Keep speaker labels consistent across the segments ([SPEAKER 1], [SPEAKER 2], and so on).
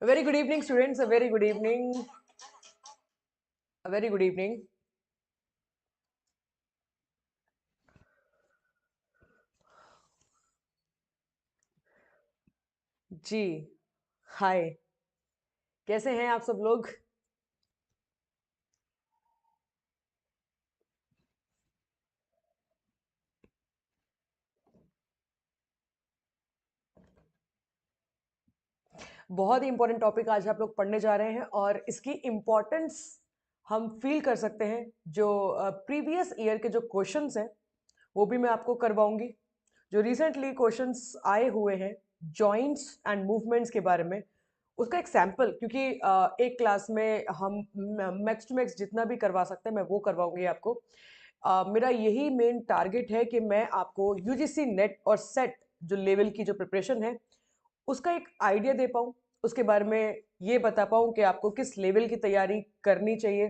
[SPEAKER 1] A very good evening, students. A very good evening. A very good evening. जी, हाय। कैसे हैं आप सब लोग? बहुत ही इंपॉर्टेंट टॉपिक आज आप लोग पढ़ने जा रहे हैं और इसकी इम्पोर्टेंस हम फील कर सकते हैं। जो प्रीवियस ईयर के जो क्वेश्चंस हैं वो भी मैं आपको करवाऊंगी। जो रिसेंटली क्वेश्चंस आए हुए हैं जॉइंट्स एंड मूवमेंट्स के बारे में, उसका एक सैंपल, क्योंकि एक क्लास में हम मैक्स टू मैक्स जितना भी करवा सकते हैं मैं वो करवाऊंगी आपको। मेरा यही मेन टारगेट है कि मैं आपको यूजीसी नेट और सेट जो लेवल की जो प्रिपरेशन है उसका एक आइडिया दे पाऊँ, उसके बारे में ये बता पाऊँ कि आपको किस लेवल की तैयारी करनी चाहिए,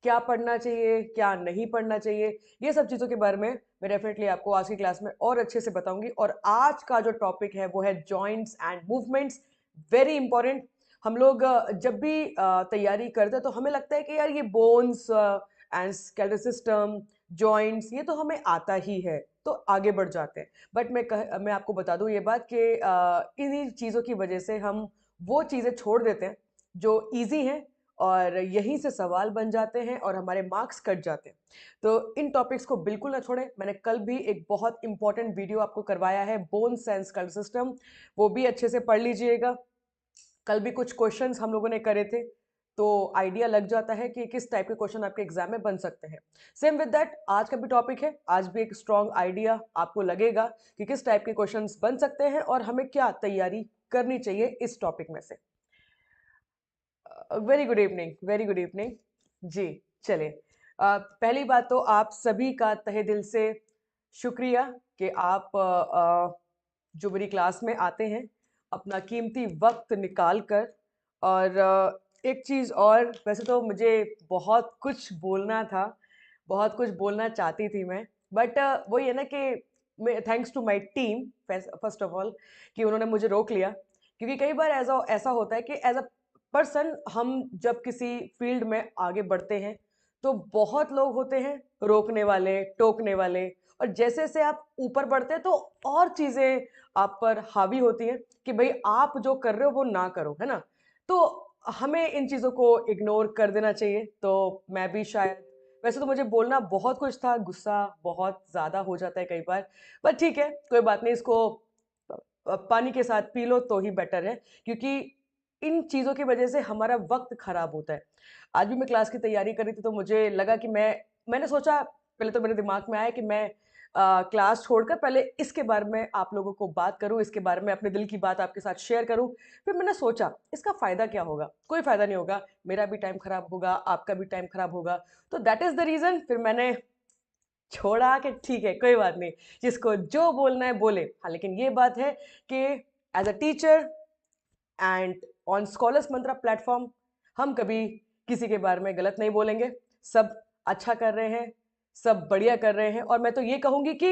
[SPEAKER 1] क्या पढ़ना चाहिए, क्या नहीं पढ़ना चाहिए। ये सब चीज़ों के बारे में मैं डेफिनेटली आपको आज की क्लास में और अच्छे से बताऊंगी। और आज का जो टॉपिक है वो है joints and movements. Very important. हम लोग जब भी तैयारी करते हैं तो हमें लगता है कि यार ये bones and skeletal system, joints, ये तो हमें आता ही है, तो आगे बढ़ जाते हैं। बट मैं आपको बता दूं ये बात कि इन्हीं चीज़ों की वजह से हम वो चीज़ें छोड़ देते हैं जो इजी हैं, और यहीं से सवाल बन जाते हैं और हमारे मार्क्स कट जाते हैं। तो इन टॉपिक्स को बिल्कुल ना छोड़ें। मैंने कल भी एक बहुत इंपॉर्टेंट वीडियो आपको करवाया है, बोन्स एंड स्केलेटल सिस्टम, वो भी अच्छे से पढ़ लीजिएगा। कल भी कुछ क्वेश्चंस हम लोगों ने करे थे, तो आइडिया लग जाता है कि किस टाइप के क्वेश्चन आपके एग्जाम में बन सकते हैं। सेम विद दैट आज का भी टॉपिक है, आज भी एक स्ट्रॉन्ग आइडिया आपको लगेगा कि किस टाइप के क्वेश्चंस बन सकते हैं और हमें क्या तैयारी करनी चाहिए इस टॉपिक में से। Very good evening, very good evening. जी, चलिए। पहली बात तो आप सभी का तहे दिल से शुक्रिया कि आप जो मेरी क्लास में आते हैं अपना कीमती वक्त निकाल कर। और एक चीज़ और, वैसे तो मुझे बहुत कुछ बोलना था, बहुत कुछ बोलना चाहती थी मैं, बट वही है ना कि thanks to my team first of all कि उन्होंने मुझे रोक लिया। क्योंकि कई बार ऐसा ऐसा होता है कि एज अ पर्सन हम जब किसी फील्ड में आगे बढ़ते हैं तो बहुत लोग होते हैं रोकने वाले, टोकने वाले, और जैसे जैसे आप ऊपर बढ़ते हैं तो और चीजें आप पर हावी होती हैं कि भाई आप जो कर रहे हो वो ना करो, है ना। तो हमें इन चीजों को इग्नोर कर देना चाहिए। तो मैं भी शायद, वैसे तो मुझे बोलना बहुत कुछ था, गुस्सा बहुत ज्यादा हो जाता है कई बार, पर ठीक है, कोई बात नहीं, इसको पानी के साथ पी लो तो ही बेटर है। क्योंकि इन चीज़ों की वजह से हमारा वक्त खराब होता है। आज भी मैं क्लास की तैयारी कर रही थी तो मुझे लगा कि मैंने सोचा, पहले तो मेरे दिमाग में आया कि मैं क्लास छोड़कर पहले इसके बारे में आप लोगों को बात करूं, इसके बारे में अपने दिल की बात आपके साथ शेयर करूं। फिर मैंने सोचा इसका फ़ायदा क्या होगा, कोई फ़ायदा नहीं होगा, मेरा भी टाइम खराब होगा, आपका भी टाइम खराब होगा। तो दैट इज़ द रीज़न फिर मैंने छोड़ा कि ठीक है, कोई बात नहीं, जिसको जो बोलना है बोले। हाँ, लेकिन ये बात है कि as a teacher and on Scholars Mantra platform हम कभी किसी के बारे में गलत नहीं बोलेंगे। सब अच्छा कर रहे हैं, सब बढ़िया कर रहे हैं, और मैं तो ये कहूंगी कि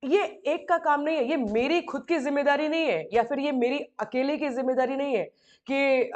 [SPEAKER 1] ये एक का काम नहीं है, ये मेरी खुद की जिम्मेदारी नहीं है, या फिर ये मेरी अकेले की जिम्मेदारी नहीं है कि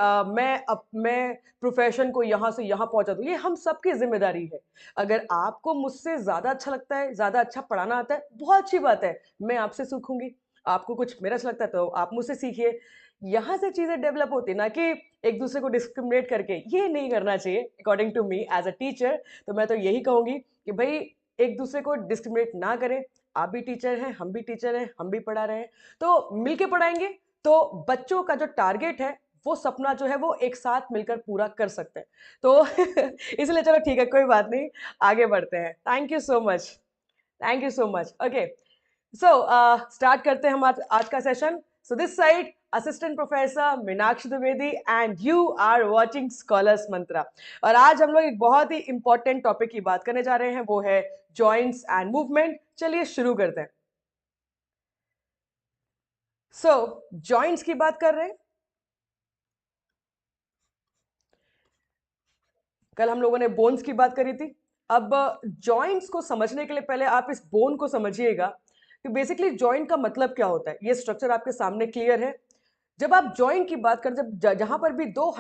[SPEAKER 1] मैं प्रोफेशन को यहाँ से यहाँ पहुंचा दूं। ये हम सबकी जिम्मेदारी है। अगर आपको मुझसे ज्यादा अच्छा लगता है, ज्यादा अच्छा पढ़ाना आता है, बहुत अच्छी बात है, मैं आपसे सीखूंगी। आपको कुछ मेरा अच्छा लगता है तो आप मुझसे सीखिए। यहाँ से चीजें डेवलप होती है, ना कि एक दूसरे को डिस्क्रिमिनेट करके। ये नहीं करना चाहिए according to me as a teacher. तो मैं तो यही कहूंगी कि भाई एक दूसरे को डिस्क्रिमिनेट ना करें। आप भी टीचर हैं, हम भी टीचर हैं, हम भी पढ़ा रहे हैं, तो मिलके पढ़ाएंगे तो बच्चों का जो टारगेट है वो सपना जो है वो एक साथ मिलकर पूरा कर सकते हैं। तो इसलिए चलो ठीक है, कोई बात नहीं, आगे बढ़ते हैं। Thank you so much, thank you so much. Okay, so start करते हैं हम आज का session. So this side assistant professor Meenakshi Dwivedi and you are watching Scholars Mantra. और आज हम लोग एक बहुत ही इंपॉर्टेंट टॉपिक की बात करने जा रहे हैं, वो है जॉइंट्स एंड मूवमेंट। चलिए शुरू करते हैं। सो जॉइंट्स की बात कर रहे हैं। कल हम लोगों ने बोन्स की बात करी थी। अब जॉइंट्स को समझने के लिए पहले आप इस बोन को समझिएगा कि बेसिकली जॉइंट का मतलब क्या होता है। ये स्ट्रक्चर आपके सामने क्लियर है। जब आप जॉइंट की बात करें, जब जहां पर भी दो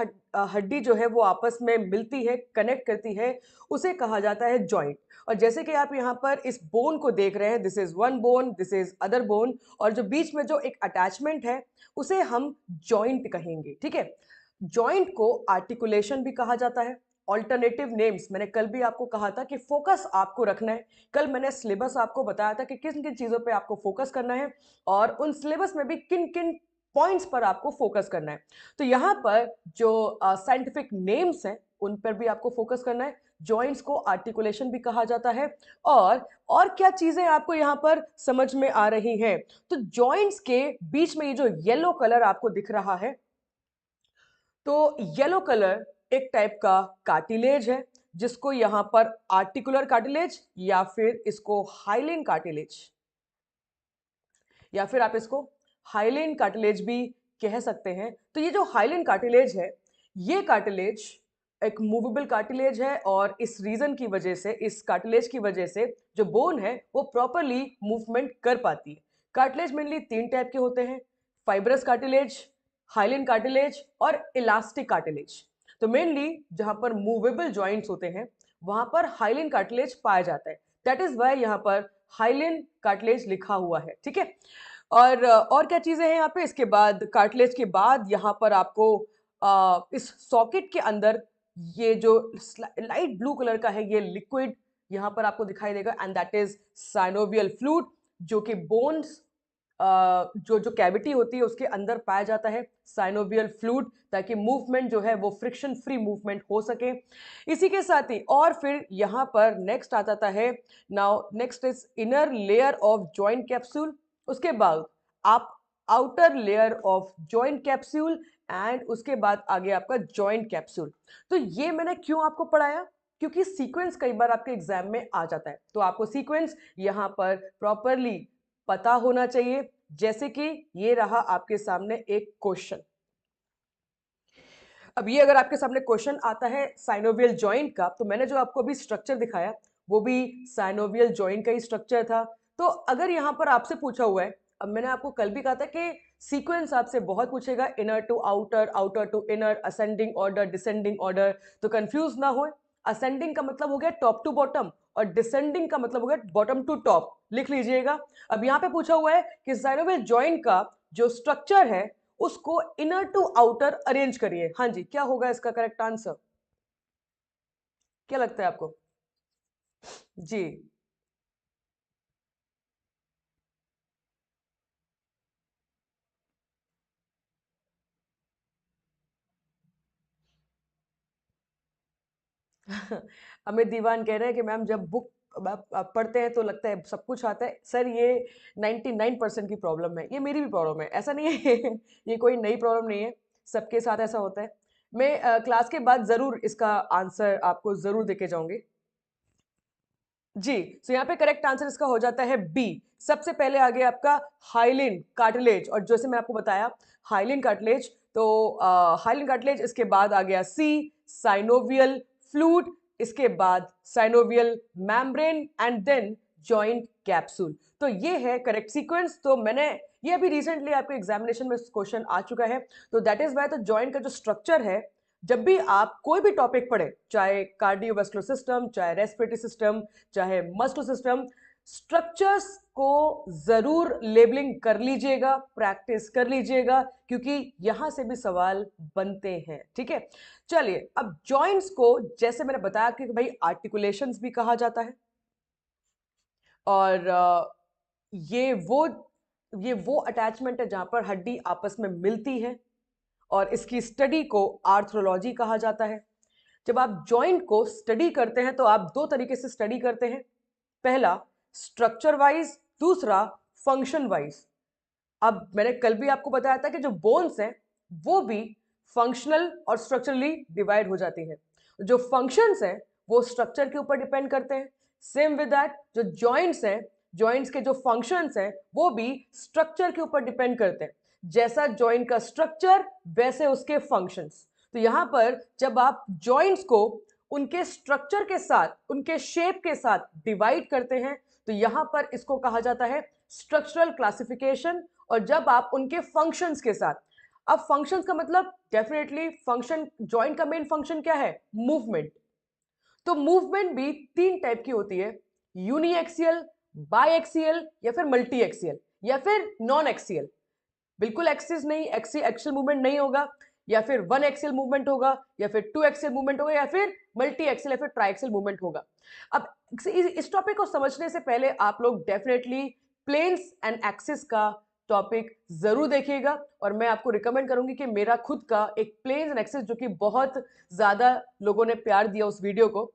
[SPEAKER 1] हड्डी जो है वो आपस में मिलती है, कनेक्ट करती है, उसे कहा जाता है जॉइंट। और जैसे कि आप यहाँ पर इस बोन को देख रहे हैं, this is one bone, this is other bone, और जो बीच में जो एक अटैचमेंट है उसे हम जॉइंट कहेंगे। ठीक है, जॉइंट को आर्टिकुलेशन भी कहा जाता है। ऑल्टरनेटिव नेम्स मैंने कल भी आपको कहा था कि फोकस आपको रखना है। कल मैंने सिलेबस आपको बताया था कि किन किन चीजों पे आपको फोकस करना है और उन सिलेबस में भी किन किन पॉइंट्स पर आपको फोकस करना है। तो यहाँ पर जो साइंटिफिक नेम्स हैं उन पर भी आपको फोकस करना है। जॉइंट्स को आर्टिकुलेशन भी कहा जाता है। और क्या चीजें आपको यहाँ पर समझ में आ रही हैं? तो जॉइंट्स के बीच में ये जो येलो कलर आपको दिख रहा है, तो येलो कलर एक टाइप का कार्टिलेज है, जिसको यहां पर आर्टिकुलर कार्टिलेज या फिर इसको हाइलिन कार्टिलेज, या फिर आप इसको हाइलिन कार्टिलेज भी कह सकते हैं। तो ये जो हाइलिन कार्टिलेज है, ये कार्टिलेज एक मूवेबल कार्टिलेज है और इस रीजन की वजह से, इस कार्टिलेज की वजह से जो बोन है वो प्रॉपरली मूवमेंट कर पाती है। कार्टिलेज मेनली तीन टाइप के होते हैं, फाइब्रस कार्टिलेज, हाइलिन कार्टिलेज और इलास्टिक कार्टिलेज। तो मेनली जहां पर मूवेबल जॉइंट्स होते हैं वहां पर हाइलिन कार्टिलेज पाया जाता है। दैट इज वाई यहां पर हाइलिन कार्टिलेज लिखा हुआ है। ठीक है, और क्या चीजें हैं यहाँ पे? इसके बाद कार्टिलेज के बाद यहाँ पर आपको इस सॉकेट के अंदर ये जो लाइट ब्लू कलर का है ये लिक्विड यहाँ पर आपको दिखाई देगा, and that is synovial fluid, जो कि बोन्स जो जो कैविटी होती है उसके अंदर पाया जाता है साइनोवियल फ्लूइड, ताकि मूवमेंट जो है वो फ्रिक्शन फ्री मूवमेंट हो सके। इसी के साथ ही और फिर यहाँ पर नेक्स्ट आ जाता है, now next is inner layer of joint capsule. उसके बाद आप outer layer of joint capsule, and उसके बाद आगे आपका जॉइंट कैप्सूल। तो ये मैंने क्यों आपको पढ़ाया? क्योंकि सीक्वेंस कई बार आपके एग्जाम में आ जाता है, तो आपको सीक्वेंस यहाँ पर प्रॉपरली पता होना चाहिए। जैसे कि ये रहा आपके सामने एक क्वेश्चन। अब ये अगर आपके सामने क्वेश्चन आता है साइनोवियल जॉइंट का, तो मैंने जो आपको अभी स्ट्रक्चर दिखाया वो भी साइनोवियल जॉइंट का ही स्ट्रक्चर था। तो अगर यहां पर आपसे पूछा हुआ है, अब मैंने आपको कल भी कहा था कि सीक्वेंस आपसे बहुत पूछेगा, inner to outer, outer to inner, ascending order, descending order, तो कंफ्यूज ना हो। असेंडिंग का मतलब हो गया टॉप टू बॉटम और डिसेंडिंग का मतलब हो गया बॉटम टू टॉप, लिख लीजिएगा। अब यहां पे पूछा हुआ है कि साइनोवियल जॉइंट का जो स्ट्रक्चर है उसको इनर टू आउटर अरेंज करिए। हाँ जी, क्या होगा इसका करेक्ट आंसर? क्या लगता है आपको? जी। अमित दीवान कह रहे हैं कि मैम जब बुक आप पढ़ते हैं तो लगता है सब कुछ आता है। सर ये 99% की प्रॉब्लम है, ये मेरी भी प्रॉब्लम है, ऐसा नहीं है। ये कोई नई प्रॉब्लम नहीं है, सबके साथ ऐसा होता है। मैं क्लास के बाद जरूर इसका आंसर आपको जरूर देके जाऊंगी। जी, तो यहाँ पे करेक्ट आंसर इसका हो जाता है बी। सबसे पहले आ गया आपका हाइलिन कार्टिलेज, और जैसे मैं आपको बताया हाइलिन कार्टिलेज, तो हाइलिन कार्टिलेज, इसके बाद आ गया सी साइनोवियल फ्लूइड, इसके बाद synovial membrane, and then joint capsule. तो ये है करेक्ट सीक्वेंस। तो मैंने ये अभी रिसेंटली आपके एग्जामिनेशन में क्वेश्चन आ चुका है, तो दैट इज वाई तो जॉइंट का जो स्ट्रक्चर है, जब भी आप कोई भी टॉपिक पढ़े, चाहे कार्डियोवास्कुलर सिस्टम, चाहे रेस्पिरेटरी सिस्टम, चाहे मस्कुलर सिस्टम, स्ट्रक्चर्स को जरूर लेबलिंग कर लीजिएगा, प्रैक्टिस कर लीजिएगा, क्योंकि यहां से भी सवाल बनते हैं। ठीक है, चलिए अब जॉइंट्स को जैसे मैंने बताया कि भाई आर्टिकुलेशंस भी कहा जाता है, और ये वो ये वो अटैचमेंट है जहां पर हड्डी आपस में मिलती है, और इसकी स्टडी को आर्थ्रोलॉजी कहा जाता है। जब आप जॉइंट को स्टडी करते हैं तो आप दो तरीके से स्टडी करते हैं, पहला स्ट्रक्चर वाइज, दूसरा फंक्शन वाइज। अब मैंने कल भी आपको बताया था कि जो बोन्स हैं वो भी फंक्शनल और स्ट्रक्चरली डिवाइड हो जाती हैं। जो फंक्शंस हैं वो स्ट्रक्चर के ऊपर डिपेंड करते हैं। सेम विद दैट जो जॉइंट्स हैं, जॉइंट्स के जो फंक्शंस हैं वो भी स्ट्रक्चर के ऊपर डिपेंड करते हैं। जैसा जॉइंट का स्ट्रक्चर वैसे उसके फंक्शंस। तो यहां पर जब आप जॉइंट्स को उनके स्ट्रक्चर के साथ, उनके शेप के साथ डिवाइड करते हैं, तो यहां पर इसको कहा जाता है स्ट्रक्चरल क्लासिफिकेशन। और जब आप उनके फंक्शंस के साथ अब फंक्शंस का मतलब डेफिनेटली फंक्शन, जॉइंट का मेन फंक्शन क्या है? मूवमेंट। तो मूवमेंट भी तीन टाइप की होती है, यूनी एक्सियल, बाई एक्सियल या फिर मल्टी एक्सियल या फिर नॉन एक्सियल। बिल्कुल एक्सिस नहीं, एक्सियल मूवमेंट नहीं होगा, या फिर वन एक्सियल मूवमेंट होगा, या फिर टू एक्सियल मूवमेंट होगा, या फिर मल्टी एक्सियल या फिर ट्राई एक्सियल मूवमेंट होगा। अब इस टॉपिक को समझने से पहले आप लोग डेफिनेटली प्लेन्स एंड एक्सिस का टॉपिक जरूर देखिएगा, और मैं आपको रिकमेंड करूंगी कि मेरा खुद का एक प्लेन्स एंड एक्सिस, जो कि बहुत ज्यादा लोगों ने प्यार दिया उस वीडियो को,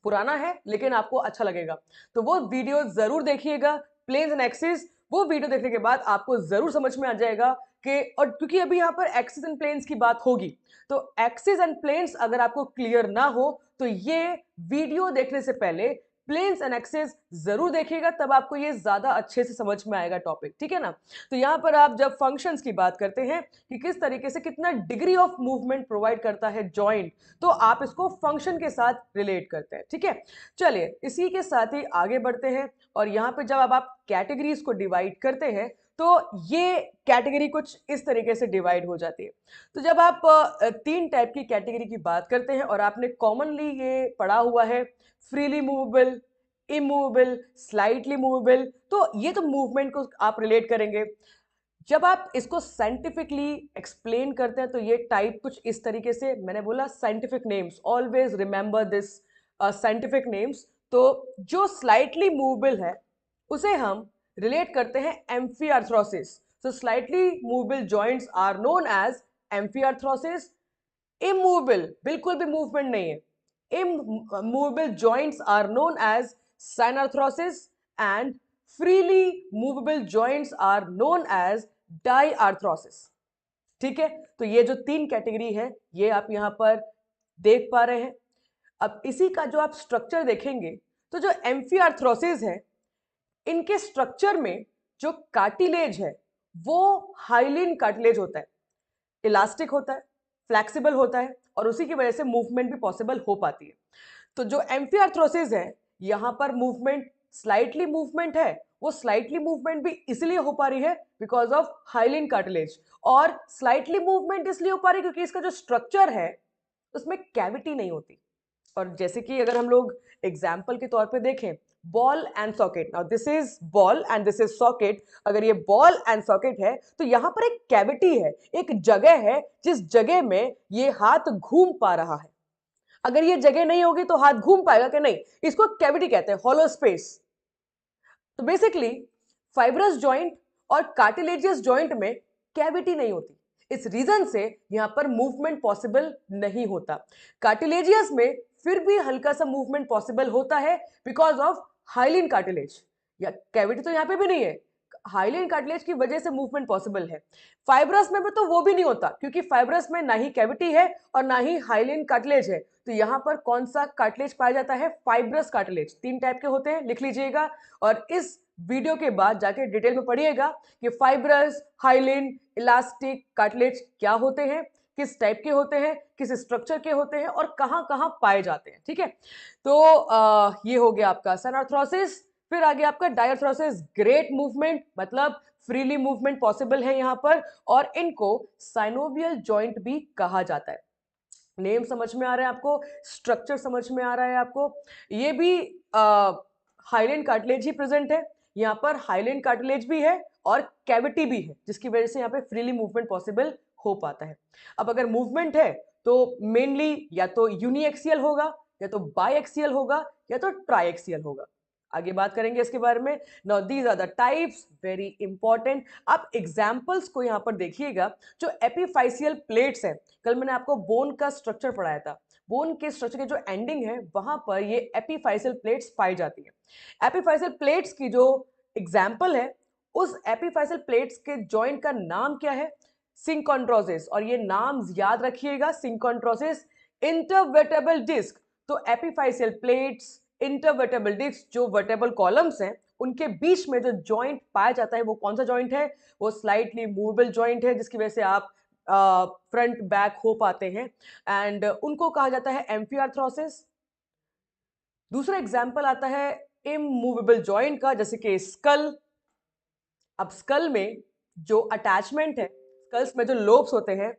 [SPEAKER 1] पुराना है लेकिन आपको अच्छा लगेगा, तो वो वीडियो जरूर देखिएगा, प्लेन्स एंड एक्सिस। वो वीडियो देखने के बाद आपको जरूर समझ में आ जाएगा कि, और क्योंकि अभी यहां पर एक्सिस एंड प्लेन्स की बात होगी, तो एक्सिस एंड प्लेन्स अगर आपको क्लियर ना हो तो ये वीडियो देखने से पहले प्लेन्स एंड एक्सिस जरूर देखिएगा, तब आपको ये ज्यादा अच्छे से समझ में आएगा टॉपिक, ठीक है ना। तो यहां पर आप जब फंक्शंस की बात करते हैं कि किस तरीके से कितना डिग्री ऑफ मूवमेंट प्रोवाइड करता है जॉइंट, तो आप इसको फंक्शन के साथ रिलेट करते हैं, ठीक है। चलिए इसी के साथ ही आगे बढ़ते हैं, और यहां पे जब आप कैटेगरीज को डिवाइड करते हैं तो ये कैटेगरी कुछ इस तरीके से डिवाइड हो जाती है। तो जब आप तीन टाइप की कैटेगरी की बात करते हैं, और आपने कॉमनली ये पढ़ा हुआ है, freely movable, immovable, slightly movable, तो ये तो मूवमेंट को आप रिलेट करेंगे। जब आप इसको साइंटिफिकली एक्सप्लेन करते हैं तो ये टाइप कुछ इस तरीके से, मैंने बोला scientific names, always remember this scientific names. तो जो स्लाइटली मूवेबल है उसे हम रिलेट करते हैं amphiarthrosis. So slightly movable joints are known as amphiarthrosis. Immovable, बिल्कुल भी मूवमेंट नहीं है, immovable joints are known as synarthrosis, and freely movable joints are known as diarthrosis। ठीक है, तो ये जो तीन कैटेगरी है ये आप यहां पर देख पा रहे हैं। अब इसी का जो आप स्ट्रक्चर देखेंगे, तो जो एम्फीआर्थ्रोसिस है, इनके स्ट्रक्चर में जो कार्टिलेज है वो हाइलिन कार्टिलेज होता है, इलास्टिक होता है, फ्लेक्सिबल होता है, और उसी की वजह से मूवमेंट भी पॉसिबल हो पाती है। तो जो एम्फीआर्थ्रोसिस है, यहां पर मूवमेंट, स्लाइटली मूवमेंट है, वो स्लाइटली मूवमेंट भी इसलिए हो पा रही है बिकॉज ऑफ हाइलिन कार्टिलेज, और स्लाइटली मूवमेंट इसलिए हो पा रही है क्योंकि इसका जो स्ट्रक्चर है उसमें कैविटी नहीं होती। और जैसे कि अगर हम लोग एग्जाम्पल के तौर पे देखें, ball and socket, now this is ball and this is socket. अगर ये बॉल एंड सॉकेट है तो यहां पर एक कैविटी है, एक जगह है जिस जगह में ये हाथ घूम पा रहा है। अगर ये जगह नहीं होगी तो हाथ घूम पाएगा कि नहीं? इसको कैविटी कहते हैं, हॉलो स्पेस। तो बेसिकली फाइब्रस जॉइंट और कार्टिलेजियस जॉइंट में कैविटी नहीं होती, इस रीजन से यहां पर मूवमेंट पॉसिबल नहीं होता। कार्टिलेजियस में फिर भी हल्का सा मूवमेंट पॉसिबल होता है बिकॉज ऑफ हाइलिन कार्टिलेज, या कैविटी तो यहां पे भी नहीं है, हाइलिन कार्टिलेज की वजह से मूवमेंट पॉसिबल है। फाइब्रस में भी तो वो भी नहीं होता क्योंकि फाइब्रस में ना ही कैविटी है और ना ही हाइलिन कार्टिलेज है। तो यहां पर कौन सा कार्टिलेज पाया जाता है? Fibrous cartilage. तीन टाइप के होते हैं, लिख लीजिएगा, और इस वीडियो के बाद जाके डिटेल में पढ़िएगा कि फाइब्रस, हाइलिन, इलास्टिक कार्टिलेज क्या होते हैं, किस टाइप के होते हैं, किस स्ट्रक्चर के होते हैं, और कहां कहां पाए जाते हैं, ठीक है। तो ये हो गया आपका सनआर्थ्रोसिस। फिर आगे आपका डायर्थ्रोसिस, ग्रेट मूवमेंट, मतलब फ्रीली मूवमेंट पॉसिबल है यहां पर, और इनको साइनोवियल जॉइंट भी कहा जाता है। नेम समझ में आ रहा है आपको, स्ट्रक्चर समझ में आ रहा है आपको। ये भी हाइलिन कार्टिलेज ही प्रेजेंट है, यहाँ पर हाइलिन कार्टिलेज भी है और कैविटी भी है, जिसकी वजह से यहाँ पे फ्रीली मूवमेंट पॉसिबल हो पाता है। अब अगर मूवमेंट है तो मेनली या तो यूनिएक्सियल होगा, या तो बाईएक्सियल होगा, या तो ट्राईएक्सियल होगा। आगे बात करेंगे इसके बारे में। Now these are the types, very important. आप एग्जांपल्स को यहां पर देखिएगा। जो एपिफाइसियल प्लेट्स हैं, कल मैंने आपको बोन का स्ट्रक्चर पढ़ाया था, बोन के स्ट्रक्चर के जो एंडिंग है वहां पर ये एपिफाइसियल प्लेट्स पाई जाती है। एपिफाइसियल प्लेट्स की जो एग्जाम्पल है, उस एपिफाइसियल प्लेट्स के जॉइंट का नाम क्या है? सिंकोंड्रोसिस। और ये नाम याद रखिएगा, सिंकोंड्रोसिस, इंटरवर्टेबल डिस्क। तो एपिफाइसियल प्लेट्स, इंटरवर्टेबल डिस्क, जो वर्टेबल कॉलम्स हैं उनके बीच में जो जॉइंट पाया जाता है वो कौन सा जॉइंट है? वो स्लाइटली मूवेबल जॉइंट है, जिसकी वजह से आप फ्रंट बैक हो पाते हैं, एंड उनको कहा जाता है एम्फीआर्थ्रोसिस। दूसरा एग्जाम्पल आता है इमूवेबल जॉइंट का, जैसे कि स्कल। अब स्कल में जो अटैचमेंट है, स्कल्स में जो लोब्स होते हैं,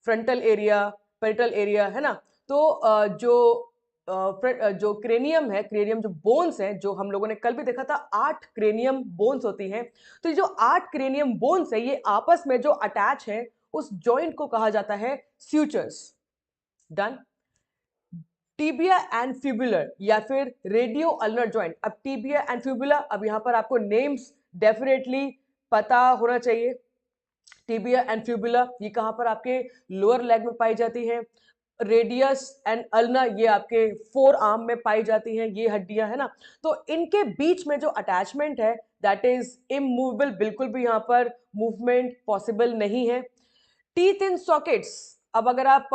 [SPEAKER 1] फ्रंटल एरिया, पेरिटल एरिया, है ना, तो जो क्रेनियम है, क्रेनियम जो बोन्स हैं, जो हम लोगों ने कल भी देखा था 8 क्रेनियम बोन्स होती हैं, तो ये जो 8 क्रेनियम बोन्स है ये आपस में जो अटैच है उस जॉइंट को कहा जाता है स्यूचर्स। डन। टीबिया एंड फिबुलर या फिर रेडियो अल्नर जॉइंट। अब टीबिया एंड फिबुला, अब यहां पर आपको नेम्स डेफिनेटली पता होना चाहिए। टीबिया एंड फिबुला ये कहां पर आपके लोअर लेग में पाई जाती है। रेडियस एंड अल्ना ये आपके फोर आर्म में पाई जाती हैं, ये हड्डियां, है ना। तो इनके बीच में जो अटैचमेंट है दैट इज इमूवेबल, बिल्कुल भी यहां पर मूवमेंट पॉसिबल नहीं है। टीथ इन सॉकेट्स, अब अगर आप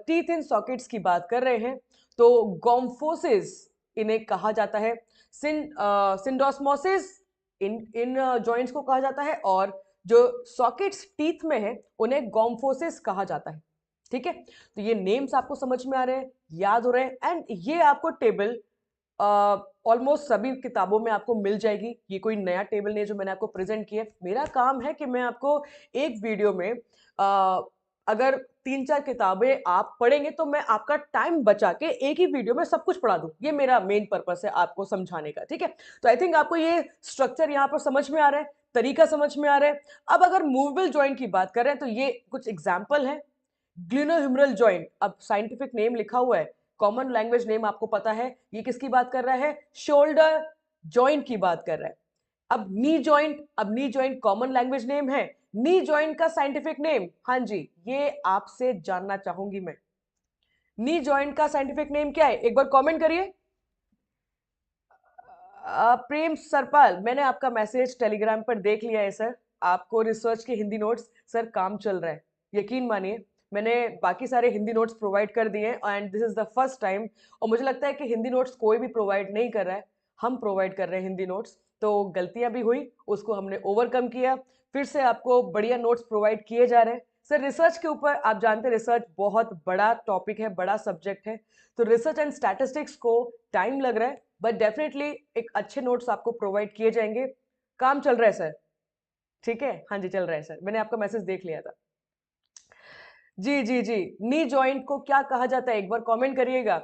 [SPEAKER 1] टीथ इन सॉकेट्स की बात कर रहे हैं तो गोम्फोसिस इन्हें कहा जाता है। सिंडोस्मोसिस इन जॉइंट्स को कहा जाता है, और जो सॉकेट्स टीथ में है उन्हें गोम्फोसिस कहा जाता है। ठीक है, तो ये नेम्स आपको समझ में आ रहे हैं, याद हो रहे हैं, एंड ये आपको टेबल ऑलमोस्ट सभी किताबों में आपको मिल जाएगी। ये कोई नया टेबल नहीं है जो मैंने आपको प्रेजेंट किया। मेरा काम है कि मैं आपको एक वीडियो में अगर 3-4 किताबें आप पढ़ेंगे तो मैं आपका टाइम बचा के एक ही वीडियो में सब कुछ पढ़ा दूं। ये मेरा मेन पर्पस है आपको समझाने का। ठीक है, तो आई थिंक आपको ये स्ट्रक्चर यहाँ पर समझ में आ रहा है, तरीका समझ में आ रहा है। अब अगर मूवेबल जॉइंट की बात करें तो ये कुछ एग्जाम्पल है। ग्लिनोह्यूमरल जॉइंट, अब साइंटिफिक नेम लिखा हुआ है, कॉमन लैंग्वेज नेम आपको पता है, ये किसकी बात कर रहा है? शोल्डर जॉइंट की बात कर रहा है। अब नी जॉइंट, अब knee joint common language name है, नी जॉइंट का साइंटिफिक नेम, हाँ जी ये आपसे जानना चाहूंगी मैं। नी जॉइंट का साइंटिफिक नेम क्या है, एक बार कमेंट करिए। प्रेम सरपाल, मैंने आपका मैसेज टेलीग्राम पर देख लिया है सर, आपको रिसर्च के हिंदी नोट्स सर काम चल रहा है, यकीन मानिए मैंने बाकी सारे हिंदी नोट्स प्रोवाइड कर दिए हैं and this is the first time, और मुझे लगता है कि हिंदी नोट्स कोई भी प्रोवाइड नहीं कर रहा है, हम प्रोवाइड कर रहे हैं हिंदी नोट्स। तो गलतियां भी हुई, उसको हमने ओवरकम किया, फिर से आपको बढ़िया नोट्स प्रोवाइड किए जा रहे हैं सर। रिसर्च के ऊपर आप जानते हैं रिसर्च बहुत बड़ा टॉपिक है, बड़ा सब्जेक्ट है, तो रिसर्च एंड स्टैटिस्टिक्स को टाइम लग रहा है, बट डेफिनेटली एक अच्छे नोट्स आपको प्रोवाइड किए जाएंगे। काम चल रहा है सर? ठीक है, हाँ जी चल रहा है सर, मैंने आपका मैसेज देख लिया था। जी जी जी, नी जॉइंट को क्या कहा जाता है एक बार कमेंट करिएगा।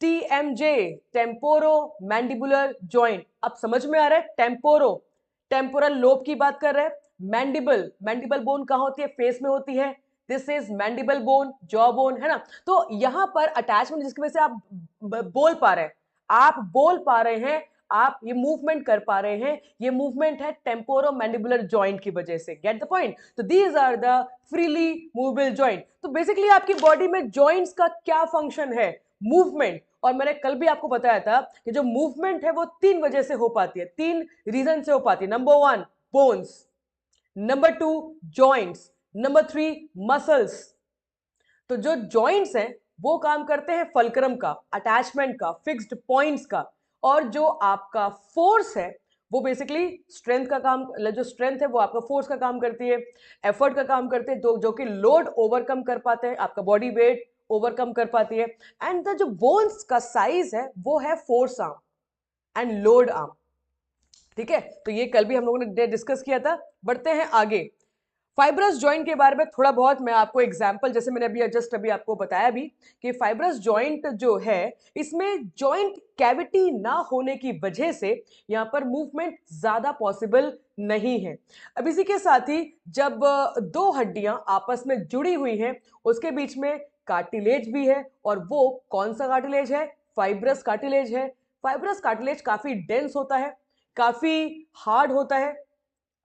[SPEAKER 1] TMJ, temporo mandibular joint. अब समझ में आ रहा है, टेम्पोरो टेम्पोरल लोब की बात कर रहे हैं। मैंडिबल, मैंडिबल बोन कहाँ होती है? फेस में होती है, this is mandible bone, jaw bone, है ना। तो यहां पर अटैचमेंट जिसकी वजह से आप बोल पा रहे हैं, आप बोल पा रहे हैं, आप ये मूवमेंट कर पा रहे हैं, ये मूवमेंट है टेम्पोरो मैंडिबुलर जॉइंट की वजह से। Get the point? तो these are the freely movable joint. तो बेसिकली आपकी बॉडी में जॉइंट्स का क्या फंक्शन है? मूवमेंट। और मैंने कल भी आपको बताया था कि जो मूवमेंट है वो 3 वजह से हो पाती है, 3 रीजन से हो पाती है। Number 1 bones, number 2 joints, number 3 muscles. तो जो जॉइंट्स हैं वो काम करते हैं फल्क्रम का, अटैचमेंट का, फिक्स्ड पॉइंट्स का, और जो आपका फोर्स है वो बेसिकली स्ट्रेंथ का काम, जो स्ट्रेंथ है वो आपका फोर्स का काम करती है, एफर्ट का काम करते हैं, जो कि लोड ओवरकम कर पाते हैं, आपका बॉडी वेट ओवरकम कर पाती है। एंड द जो बोन्स का साइज है वो है force arm and load arm. ठीक है, तो ये कल भी हम लोगों ने डिस्कस किया था। बढ़ते हैं आगे, फाइब्रस जॉइंट के बारे में थोड़ा बहुत मैं आपको एग्जांपल, जैसे मैंने अभी जस्ट अभी आपको बताया भी कि फाइब्रस जॉइंट जो है इसमें जॉइंट कैविटी ना होने की वजह से यहाँ पर मूवमेंट ज्यादा पॉसिबल नहीं है। अब इसी के साथ ही जब दो हड्डियां आपस में जुड़ी हुई हैं उसके बीच में कार्टिलेज भी है, और वो कौन सा कार्टिलेज है? फाइब्रस कार्टिलेज है। फाइब्रस कार्टिलेज काफी डेंस होता है, काफी हार्ड होता है,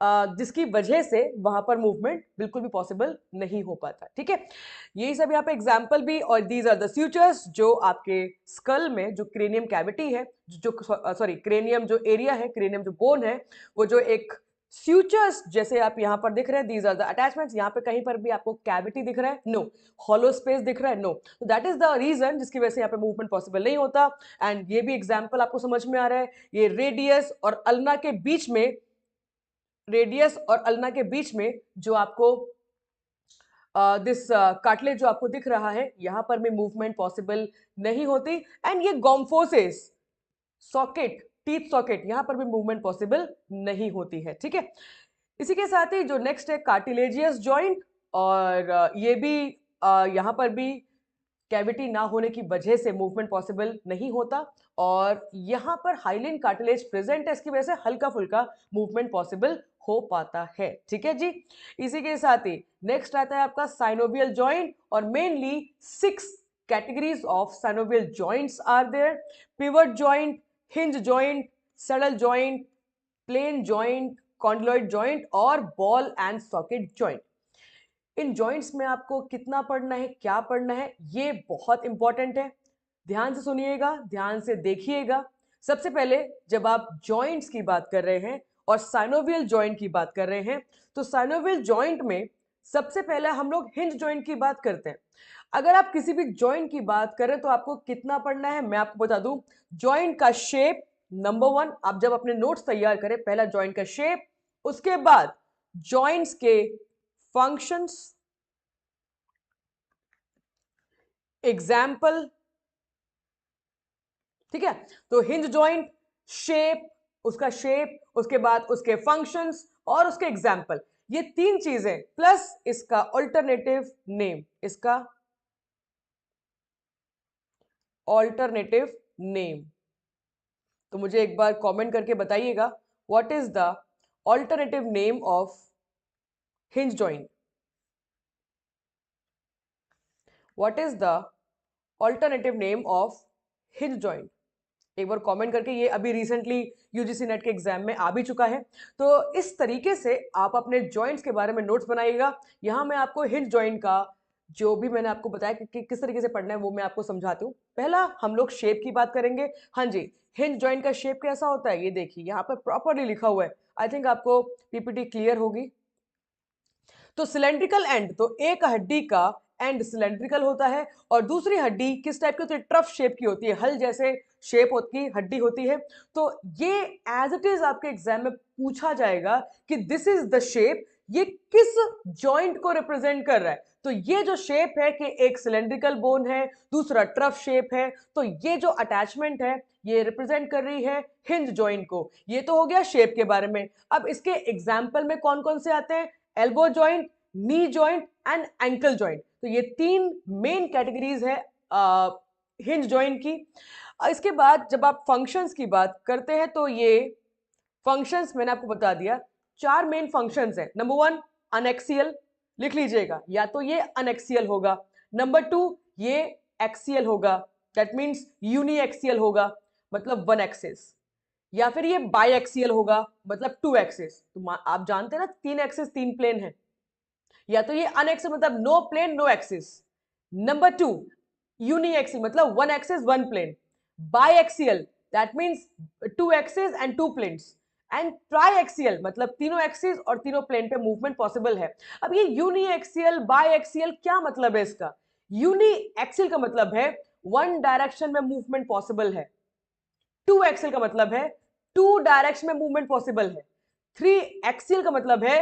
[SPEAKER 1] जिसकी वजह से वहां पर मूवमेंट बिल्कुल भी पॉसिबल नहीं हो पाता। ठीक है, यही सब यहाँ पे एग्जांपल भी, और दीज आर द स्यूचर्स जो आपके स्कल में जो क्रेनियम कैविटी है, जो सॉरी क्रेनियम जो एरिया है, क्रेनियम जो बोन है, वो जो एक स्यूचर्स जैसे आप यहाँ पर दिख रहे हैं, दीज आर द अटैचमेंट्स। यहाँ पे कहीं पर भी आपको कैविटी दिख रहा है? नो। हॉलो स्पेस दिख रहा है? नो। तो दैट इज द रीजन जिसकी वजह से यहाँ पे मूवमेंट पॉसिबल नहीं होता। एंड ये भी एग्जाम्पल आपको समझ में आ रहा है, ये रेडियस और अल्ना के बीच में, रेडियस और अल्ना के बीच में जो आपको दिस कार्टिलेज जो आपको दिख रहा है, यहां पर भी मूवमेंट पॉसिबल नहीं होती। एंड ये गोम्फोसिस सॉकेट, टीथ सॉकेट, यहां पर भी मूवमेंट पॉसिबल नहीं होती है। ठीक है, इसी के साथ ही जो नेक्स्ट है कार्टिलेजियस जॉइंट, और ये भी यहाँ पर भी कैविटी ना होने की वजह से मूवमेंट पॉसिबल नहीं होता, और यहाँ पर हाइलिन कार्टिलेज प्रेजेंट है, इसकी वजह से हल्का फुल्का मूवमेंट पॉसिबल हो पाता है। ठीक है जी। इसी के साथ ही नेक्स्ट आता है आपका साइनोवियल जॉइंट, और mainly 6 categories of synovial joints are there: pivot joint, hinge joint, saddle joint, plane joint, condyloid joint और बॉल एंड सॉकेट जॉइंट। इन जॉइंट्स में आपको कितना पढ़ना है, क्या पढ़ना है, ये बहुत इंपॉर्टेंट है। ध्यान से सुनिएगा, ध्यान से देखिएगा। सबसे पहले जब आप जॉइंट्स की बात कर रहे हैं और साइनोवियल जॉइंट की बात कर रहे हैं, तो साइनोवियल जॉइंट में सबसे पहले हम लोग हिंज जॉइंट की बात करते हैं। अगर आप किसी भी जॉइंट की बात करें तो आपको कितना पढ़ना है, मैं आपको बता दूं। जॉइंट का शेप नंबर 1, आप जब अपने नोट्स तैयार करें, पहला जॉइंट का शेप, उसके बाद जॉइंट्स के फंक्शंस, एग्जाम्पल। ठीक है, तो हिंज जॉइंट, शेप, उसका शेप, उसके बाद उसके फंक्शंस और उसके एग्जाम्पल, ये 3 चीजें प्लस इसका ऑल्टरनेटिव नेम, इसका ऑल्टरनेटिव नेम। तो मुझे एक बार कमेंट करके बताइएगा, what is the alternative name of hinge joint? What is the alternative name of hinge joint? एक बार कमेंट करके, ये अभी रिसेंटली यूजीसी नेट के एग्जाम में आ भी चुका है। तो इस तरीके से आप अपने जॉइंट्स के बारे में नोट्स बनाइएगा। यहाँ मैं आपको हिंज जॉइंट का जो भी मैंने आपको बताया कि किस तरीके से पढ़ना है, वो मैं आपको समझाती हूँ। पहला हम लोग शेप की बात करेंगे। हाँ जी, हिंज जॉइंट का शेप कैसा होता है, ये देखिए यहाँ पर प्रॉपरली लिखा हुआ है। आई थिंक आपको पीपीटी क्लियर होगी। तो सिलेंड्रिकल एंड, तो एक हड्डी का एंड सिलेंड्रिकल होता है और दूसरी हड्डी किस टाइप की होती है, ट्रफ शेप की होती है, हल जैसे शेप की हड्डी होती है। तो ये एज इट इज आपके एग्जाम में पूछा जाएगा कि दिस इज द शेप, ये किस जॉइंट को रिप्रेजेंट कर रहा है। तो ये जो शेप है कि एक सिलेंड्रिकल बोन है, दूसरा ट्रफ शेप है, तो ये जो अटैचमेंट है ये रिप्रेजेंट कर रही है हिंज जॉइंट को। ये तो हो गया शेप के बारे में। अब इसके एग्जाम्पल में कौन कौन से आते हैं? Elbow joint, knee joint and ankle joint. तो ये 3 मेन कैटेगरीज है हिंज जॉइंट की। इसके बाद जब आप फंक्शंस की बात करते हैं तो ये फंक्शंस मैंने आपको बता दिया, 4 मेन फंक्शंस हैं। नंबर 1 अनएक्सियल, लिख लीजिएगा, या तो ये अनएक्सियल होगा। नंबर 2 ये एक्सियल होगा, दैट मीन्स यूनी एक्सियल होगा, मतलब 1 एक्सिस, या फिर ये बाई एक्सियल होगा, मतलब 2 एक्सिस। तो आप जानते हैं ना 3 एक्सिस 3 प्लेन है। या तो ये अनएक्सियल मतलब no plane no axis. Number 2 uniaxial मतलब 1 axis 1 plane. Biaxial that means 2 axis and 2 planes. And triaxial मतलब तीनों एक्सिस और तीनों प्लेन पे मूवमेंट पॉसिबल है। अब ये यूनी एक्सियल बाई एक्सियल क्या मतलब है इसका? यूनी एक्सियल का मतलब है 1 डायरेक्शन में मूवमेंट पॉसिबल है। 2 एक्सियल का मतलब है 2 डायरेक्शन में मूवमेंट पॉसिबल है। 3 एक्सियल का मतलब है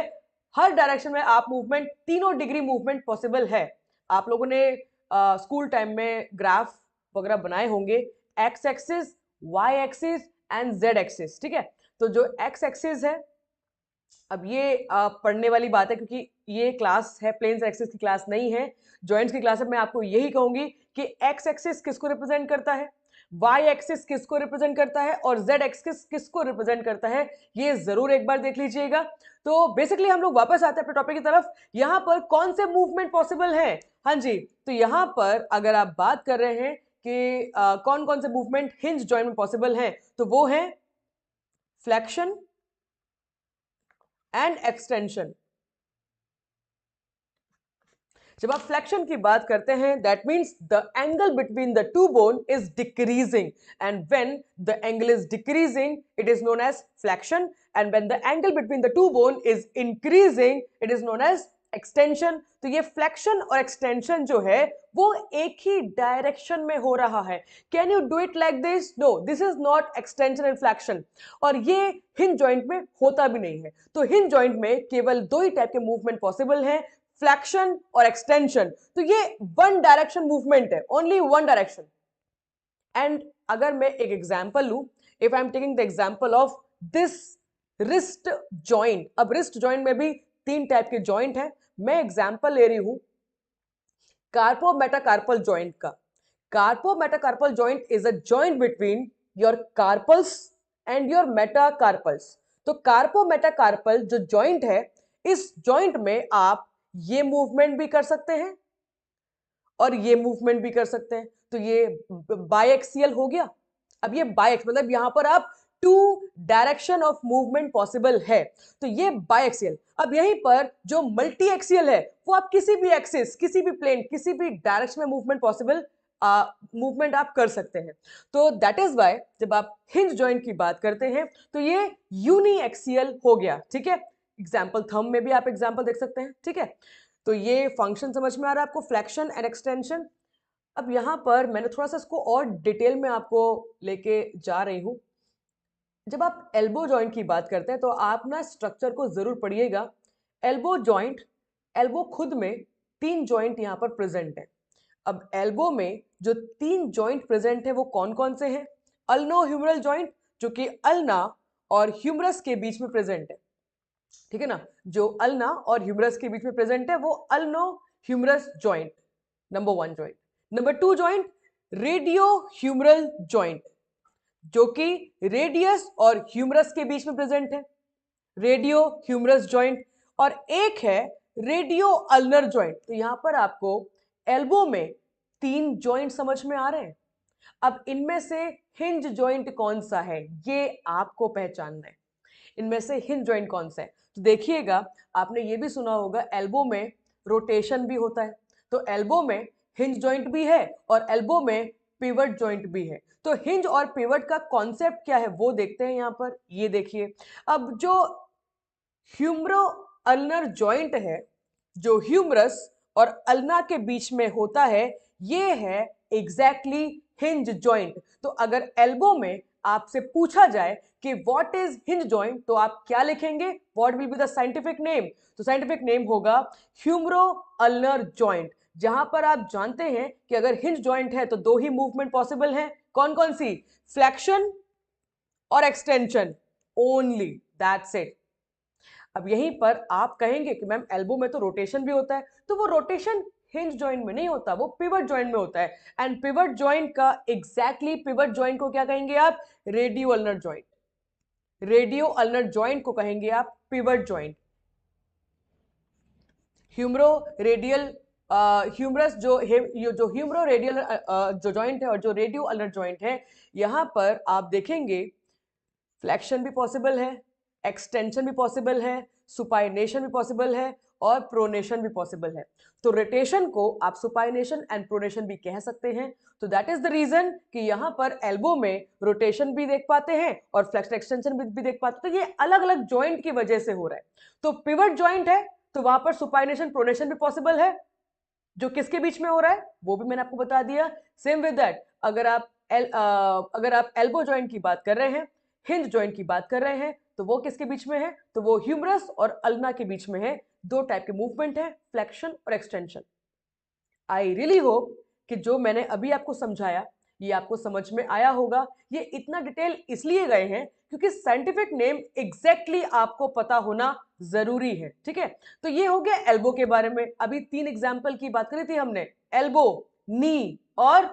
[SPEAKER 1] हर डायरेक्शन में आप मूवमेंट, तीनों डिग्री मूवमेंट पॉसिबल है। आप लोगों ने स्कूल टाइम में ग्राफ वगैरह बनाए होंगे, X axis, Y axis and Z axis. ठीक है, तो जो एक्स एक्सिस है, अब ये पढ़ने वाली बात है क्योंकि ये क्लास है, प्लेन्स एक्सिस की क्लास नहीं है, जॉइंट्स की क्लास है। मैं आपको यही कहूंगी कि एक्स एक्सिस किसको रिप्रेजेंट करता है, वाई एक्सिस किसको रिप्रेजेंट करता है और जेड एक्सिस किसको रिप्रेजेंट करता है, ये जरूर एक बार देख लीजिएगा। तो बेसिकली हम लोग वापस आते हैं अपने टॉपिक की तरफ। यहां पर कौन से मूवमेंट पॉसिबल है? हाँ जी, तो यहां पर अगर आप बात कर रहे हैं कि कौन कौन से मूवमेंट हिंज जॉइंट में पॉसिबल हैं, तो वो है फ्लेक्शन एंड एक्सटेंशन। जब आप फ्लेक्शन की बात करते हैं, that means the angle between the two bone is decreasing, and when the angle is decreasing it is known as flexion, and when the angle between the two bone is increasing it is known as extension. तो ये flexion और extension जो है वो एक ही direction में हो रहा है। Can you do it like this? No, this is not extension and flexion, और ये हिंज जॉइंट में होता भी नहीं है। तो हिंज जॉइंट में केवल 2 ही टाइप के मूवमेंट पॉसिबल है, फ्लेक्शन और एक्सटेंशन। तो ये 1 डायरेक्शन मूवमेंट है, ओनली 1 डायरेक्शन। एंड अगर मैं एक एग्जांपल लूं, if I am taking the example of this wrist joint. अब रिस्ट जॉइंट में भी 3 टाइप के जॉइंट है। मैं एग्जाम्पल ले रही हूं कार्पो मेटाकार्पल जॉइंट का। Carpo metacarpal joint is a joint between your carpals and your metacarpals. तो कार्पो मेटाकार्पल जो जॉइंट है, इस जॉइंट में आप ये मूवमेंट भी कर सकते हैं और ये मूवमेंट भी कर सकते हैं। तो ये बायएक्सियल हो गया। अब ये बायएक्स मतलब यहां पर आप two direction of movement possible है, तो ये बायएक्सियल। अब यहीं पर जो मल्टी एक्सियल है वो आप किसी भी एक्सिस, किसी भी प्लेन, किसी भी डायरेक्शन में मूवमेंट पॉसिबल मूवमेंट आप कर सकते हैं। तो दैट इज वाई जब आप हिंज जॉइंट की बात करते हैं तो ये यूनी एक्सियल हो गया। ठीक है, एग्जाम्पल थंब में भी आप एग्जाम्पल देख सकते हैं। ठीक है, तो ये फंक्शन समझ में आ रहा है आपको, फ्लेक्शन एंड एक्सटेंशन। अब यहां पर मैंने थोड़ा सा इसको और डिटेल में आपको लेके जा रही हूं। जब आप एल्बो जॉइंट की बात करते हैं तो आप ना स्ट्रक्चर को जरूर पढ़िएगा। एल्बो जॉइंट, एल्बो खुद में 3 जॉइंट यहां पर प्रेजेंट है। अब एल्बो में जो 3 जॉइंट प्रेजेंट है वो कौन कौन से हैं? अल्नो ह्यूमरल जॉइंट, जो कि अल्ना और ह्यूमरस के बीच में प्रेजेंट है। ठीक है ना, जो अल्ना और ह्यूमरस के बीच में प्रेजेंट है वो ulno humerus joint, number 1 joint. Number 2 joint radio humeral joint, जो कि रेडियस और ह्यूमरस के बीच में प्रेजेंट है, रेडियो ह्यूमरस जॉइंट। और एक है रेडियो अल्नर जॉइंट। तो यहां पर आपको एल्बो में 3 जॉइंट समझ में आ रहे हैं। अब इनमें से हिंज जॉइंट कौन सा है ये आपको पहचानना है। इनमें से हिंज जॉइंट कौन सा है? तो देखिएगा, आपने ये भी सुना होगा एल्बो में रोटेशन भी होता है। तो एल्बो में हिंज जॉइंट भी है और एल्बो में पिवट जॉइंट भी है। तो हिंज और पिवट का कॉन्सेप्ट क्या है वो देखते हैं यहां पर। ये देखिए, अब जो ह्यूमरो अल्नर जॉइंट है, जो ह्यूमरस और अल्ना के बीच में होता है, ये है एग्जैक्टली हिंज जॉइंट। तो अगर एल्बो में आपसे पूछा जाए कि व्हाट इज हिंज जॉइंट, तो आप क्या लिखेंगे? What will be the scientific name? तो साइंटिफिक नेम होगा ह्यूमरो अल्नर जॉइंट। जहां पर आप जानते हैं कि अगर हिंज जॉइंट है तो 2 ही मूवमेंट पॉसिबल है, कौन कौन सी? फ्लेक्शन और एक्सटेंशन ओनली, दैट्स इट। अब यहीं पर आप कहेंगे कि मैम एल्बो में तो रोटेशन भी होता है, तो वो रोटेशन हिंज जॉइंट में नहीं होता, वो पिवट जॉइंट में होता है। एंड पिवट जॉइंट का एग्जैक्टली पिवट जॉइंट को क्या कहेंगे आप? Radio ulnar joint. Radio ulnar joint को कहेंगे आप पिवट जॉइंट। ह्यूमरो रेडियल ह्यूमरस जो ह्यूमरो रेडियल जो जॉइंट है और जो रेडियो अल्नर जॉइंट है, यहां पर आप देखेंगे फ्लेक्शन भी पॉसिबल है, एक्सटेंशन भी पॉसिबल है, सुपाइनेशन भी पॉसिबल है और प्रोनेशन भी पॉसिबल है। तो रोटेशन को आप सुपाइनेशन एंड प्रोनेशन भी कह सकते हैं। तो दैट इज द रीजन कि यहां पर एल्बो में रोटेशन भी देख पाते हैं और फ्लेक्शन एक्सटेंशन भी देख पाते हैं। तो ये अलग अलग जॉइंट की वजह से हो रहा है। तो पिवट जॉइंट है तो वहां पर सुपाइनेशन प्रोनेशन भी पॉसिबल है, जो किसके बीच में हो रहा है वो भी मैंने आपको बता दिया। सेम विद दैट, अगर आप एल्बो जॉइंट की बात कर रहे हैं, हिंज जॉइंट की बात कर रहे हैं, तो वो किसके बीच में है? तो वो ह्यूमरस और अल्ना के बीच में है। 2 टाइप के मूवमेंट है, फ्लेक्शन और एक्सटेंशन। आई रियली होप कि जो मैंने अभी आपको समझाया ये आपको समझ में आया होगा। ये इतना डिटेल इसलिए गए हैं क्योंकि साइंटिफिक नेम एग्जैक्टली आपको पता होना जरूरी है। ठीक है, तो ये हो गया एल्बो के बारे में। अभी 3 एग्जाम्पल की बात करी थी हमने, एल्बो, नी और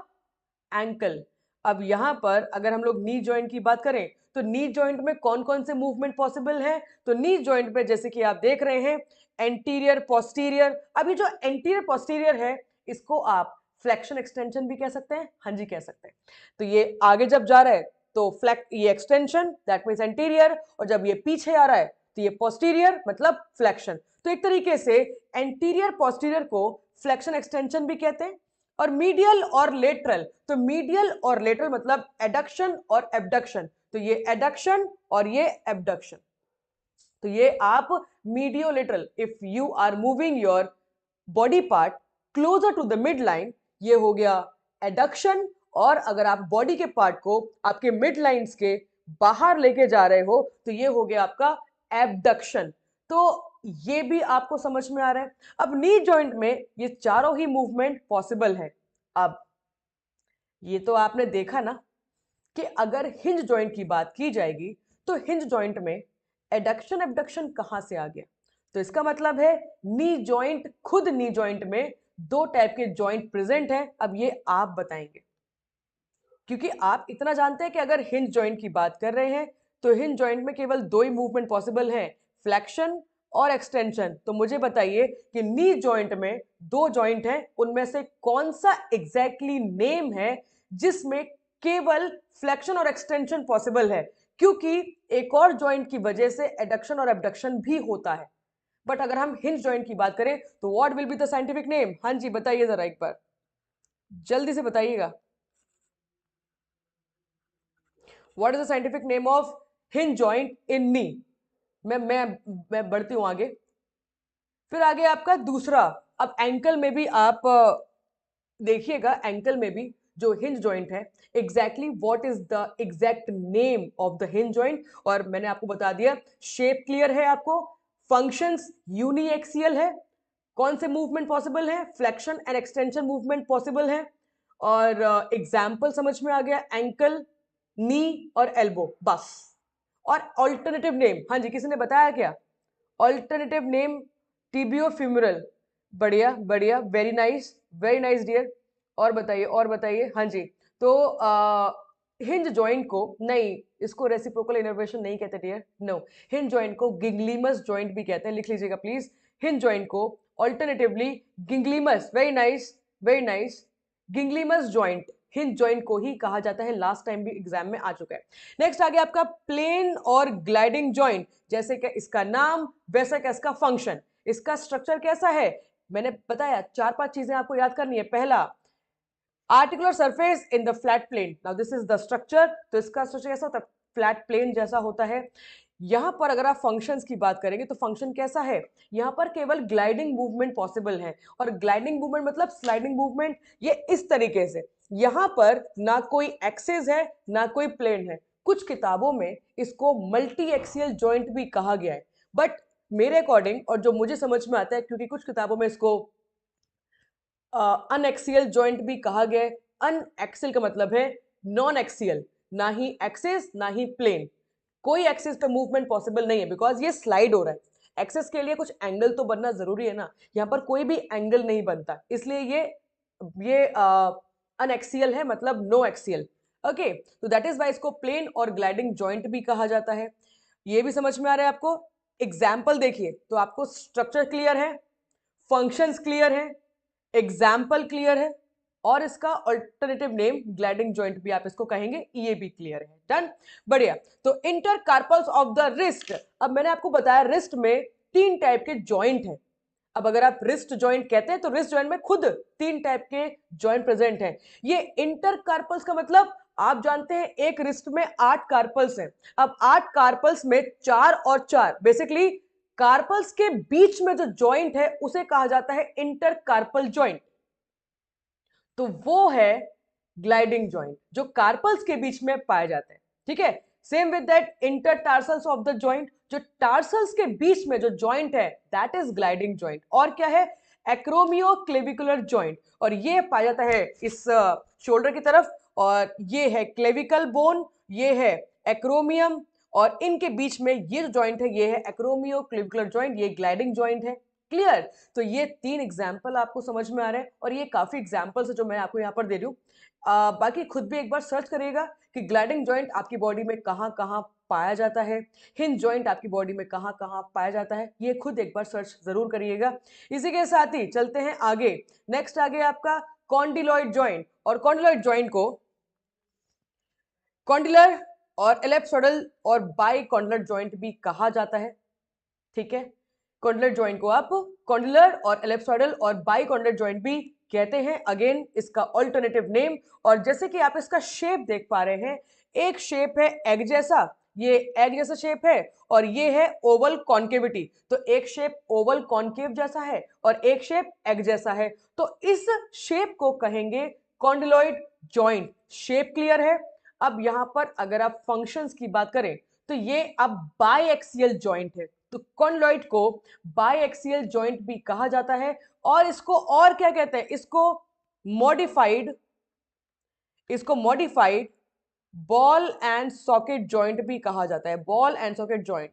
[SPEAKER 1] एंकल। अब यहां पर अगर हम लोग नी जॉइंट की बात करें तो नी जॉइंट में कौन कौन से मूवमेंट पॉसिबल है? तो नी जॉइंट में जैसे कि आप देख रहे हैं एंटीरियर पोस्टीरियर। अभी जो एंटीरियर पोस्टीरियर है इसको आप फ्लेक्शन एक्सटेंशन भी कह सकते हैं। हाँ जी, कह सकते हैं। तो ये आगे जब जा रहा है तो ये एक्सटेंशन, दैट मीन्स एंटीरियर, और जब ये पीछे आ रहा है तो ये पोस्टीरियर मतलब फ्लेक्शन। तो एक तरीके से एंटीरियर पोस्टीरियर को फ्लेक्शन एक्सटेंशन भी कहते हैं। और मीडियल और लेटरल, तो मीडियल और लेटरल मतलब एडक्शन और एबडक्शन। तो ये एडक्शन और ये एबडक्शन। तो ये आप mediolateral, if you are moving your body part closer to the midline, ये हो गया एडक्शन। और अगर आप बॉडी के पार्ट को आपके मिड लाइंस के बाहर लेके जा रहे हो तो ये हो गया आपका एबडक्शन। तो ये भी आपको समझ में आ रहा है। अब नी जॉइंट में ये चारों ही मूवमेंट पॉसिबल है। अब ये तो आपने देखा ना कि अगर हिंज जॉइंट की बात की जाएगी तो हिंज जॉइंट में एडक्शन एबडक्शन कहां से आ गया? तो इसका मतलब है नी जॉइंट, खुद नी जॉइंट में दो टाइप के जॉइंट प्रेजेंट हैं। अब ये आप बताएंगे, क्योंकि आप इतना जानते हैं कि अगर हिंज जॉइंट की बात कर रहे हैं तो हिंज जॉइंट में केवल दो ही मूवमेंट पॉसिबल हैं, फ्लेक्शन और एक्सटेंशन। तो मुझे बताइए कि नी जॉइंट में दो जॉइंट हैं, उनमें से कौन सा एग्जैक्टली नेम है जिसमें केवल फ्लेक्शन और एक्सटेंशन पॉसिबल है, क्योंकि एक और जॉइंट की वजह से एडक्शन और एबडक्शन भी होता है। बट अगर हम हिंज जॉइंट की बात करें तो what will be the scientific name? हाँ जी बताइए जरा एक बार, जल्दी से बताइएगा। What is the scientific name of hinge joint in knee? मैं बढ़ती हूं आगे। फिर आगे आपका दूसरा, अब एंकल में भी आप देखिएगा, एंकल में भी जो हिंज जॉइंट है, exactly what is the exact name of the hinge joint. और मैंने आपको बता दिया, शेप क्लियर है आपको, फंक्शंस यूनिएक्सियल है, कौन से मूवमेंट पॉसिबल है, flexion and extension movement possible है, और एग्जाम्पल समझ में आ गया, एंकल, नी और एल्बो, बस। और ऑल्टरनेटिव नेम, हाँ जी किसी ने बताया क्या? Alternative name tibio femoral. बढ़िया बढ़िया, वेरी नाइस डियर। और बताइए और बताइए। हाँ जी, तो हिंज जॉइंट को नहीं, इसको रेसिप्रोकल इनर्वेशन नहीं कहते डियर, नो। हिंज जॉइंट को गिंगलीमस जॉइंट भी कहते हैं, लिख लीजिएगा प्लीज। हिंज जॉइंट को alternatively ginglymus, very nice, ginglymus joint, hinge joint को ही कहा जाता है। लास्ट टाइम भी एग्जाम में आ चुका है। नेक्स्ट आ गया आपका प्लेन और ग्लाइडिंग जॉइंट। जैसे कि इसका नाम वैसा कि इसका फंक्शन। इसका स्ट्रक्चर कैसा है? मैंने बताया 4-5 चीजें आपको याद करनी है। पहला, articular surface in the flat plane, now this is the structure. तो इसका स्ट्रक्चर कैसा होता है? फ्लैट प्लेन जैसा होता है। यहां पर अगर आप फंक्शंस की बात करेंगे तो फंक्शन कैसा है? यहां पर केवल ग्लाइडिंग मूवमेंट पॉसिबल है, और ग्लाइडिंग मूवमेंट मतलब स्लाइडिंग मूवमेंट, ये इस तरीके से। यहां पर ना कोई एक्सिस है ना कोई प्लेन है। कुछ किताबों में इसको मल्टी एक्सियल जॉइंट भी कहा गया है, बट मेरे अकॉर्डिंग और जो मुझे समझ में आता है, क्योंकि कुछ किताबों में इसको अनएक्सियल जॉइंट भी कहा गया है। अनएक्सियल का मतलब है नॉन एक्सियल, ना ही एक्सिस ना ही प्लेन, कोई एक्सिस पे मूवमेंट पॉसिबल नहीं है, बिकॉज ये स्लाइड हो रहा है। एक्सिस के लिए कुछ एंगल तो बनना जरूरी है ना, यहां पर कोई भी एंगल नहीं बनता, इसलिए ये अनएक्सियल है, मतलब नो एक्सियल। ओके, तो दैट इज वाई इसको प्लेन और ग्लाइडिंग जॉइंट भी कहा जाता है। ये भी समझ में आ रहा है आपको? एग्जाम्पल देखिए तो आपको स्ट्रक्चर क्लियर है, फंक्शंस क्लियर है, एग्जाम्पल क्लियर है, और इसका अल्टरनेटिव नेम ग्लाइडिंग जॉइंट भी आप इसको कहेंगे, ये भी क्लियर है। डन, बढ़िया। तो इंटरकार्पल्स ऑफ द रिस्ट, अब मैंने आपको बताया रिस्ट में 3 टाइप के जॉइंट हैं। अब अगर आप रिस्ट जॉइंट कहते हैं तो रिस्ट जॉइंट में खुद 3 टाइप के जॉइंट प्रेजेंट हैं। ये इंटरकार्पल्स का मतलब, आप जानते हैं एक रिस्ट में 8 कार्पल्स हैं। अब 8 कार्पल्स में 4 और 4, बेसिकली कार्पल्स के बीच में जो जॉइंट है उसे कहा जाता है इंटरकार्पल जॉइंट। तो वो है ग्लाइडिंग जॉइंट, जो कार्पल्स के बीच में पाए जाते हैं। ठीक है, same with that intertarsals of the joint, जो टार्सल्स के बीच में जो जॉइंट है दैट इज ग्लाइडिंग जॉइंट। और क्या है? एक्रोमियोक्लेविकुलर जॉइंट, और ये पाया जाता है इस शोल्डर की तरफ, और ये है क्लेविकल बोन, ये है एक्रोमियम, और इनके बीच में ये जो जॉइंट है ये है एक्रोमियोक्लेविकुलर जॉइंट, ये ग्लाइडिंग जॉइंट है। क्लियर? तो ये 3 एग्जाम्पल आपको समझ में आ रहे हैं, और ये काफी एग्जाम्पल्स है जो मैं आपको यहाँ पर दे रही हूँ। बाकी खुद भी एक बार सर्च करिएगा कि ग्लाइडिंग जॉइंट आपकी बॉडी में कहाँ कहाँ पाया जाता है, हिंज जॉइंट आपकी बॉडी में कहाँ कहाँ पाया जाता है, ये खुद एक बार सर्च जरूर करिएगा। इसी के साथ ही चलते हैं आगे। नेक्स्ट आगे आपका कॉन्डिलॉइड जॉइंट, और कॉन्डिलॉइड जॉइंट को कॉन्डिलर और एलिप्सोइडल और बाइकॉन्डिलर जॉइंट भी कहा जाता है। ठीक है, कॉन्डिलर जॉइंट को आप कॉन्डिलर और एलिप्सोइडल और बाइकॉन्डिलर जॉइंट भी कहते हैं। अगेन इसका ऑल्टरनेटिव नेम, और जैसे कि आप इसका शेप देख पा रहे हैं, एक शेप है एग जैसा, ये एग जैसा शेप है, और ये है ओवल कॉन्केविटी। तो एक शेप ओवल कॉन्केव जैसा है और एक शेप एग जैसा है, तो इस शेप को कहेंगे कॉन्डिलॉइड जॉइंट। शेप क्लियर है? अब यहां पर अगर आप फंक्शंस की बात करें तो ये अब बाइएक्सियल जॉइंट है, तो कॉन्डिलॉइड को बाइएक्सियल जॉइंट भी कहा जाता है। और इसको और क्या कहते हैं? इसको modified ball and socket joint भी कहा जाता है, ball and socket joint.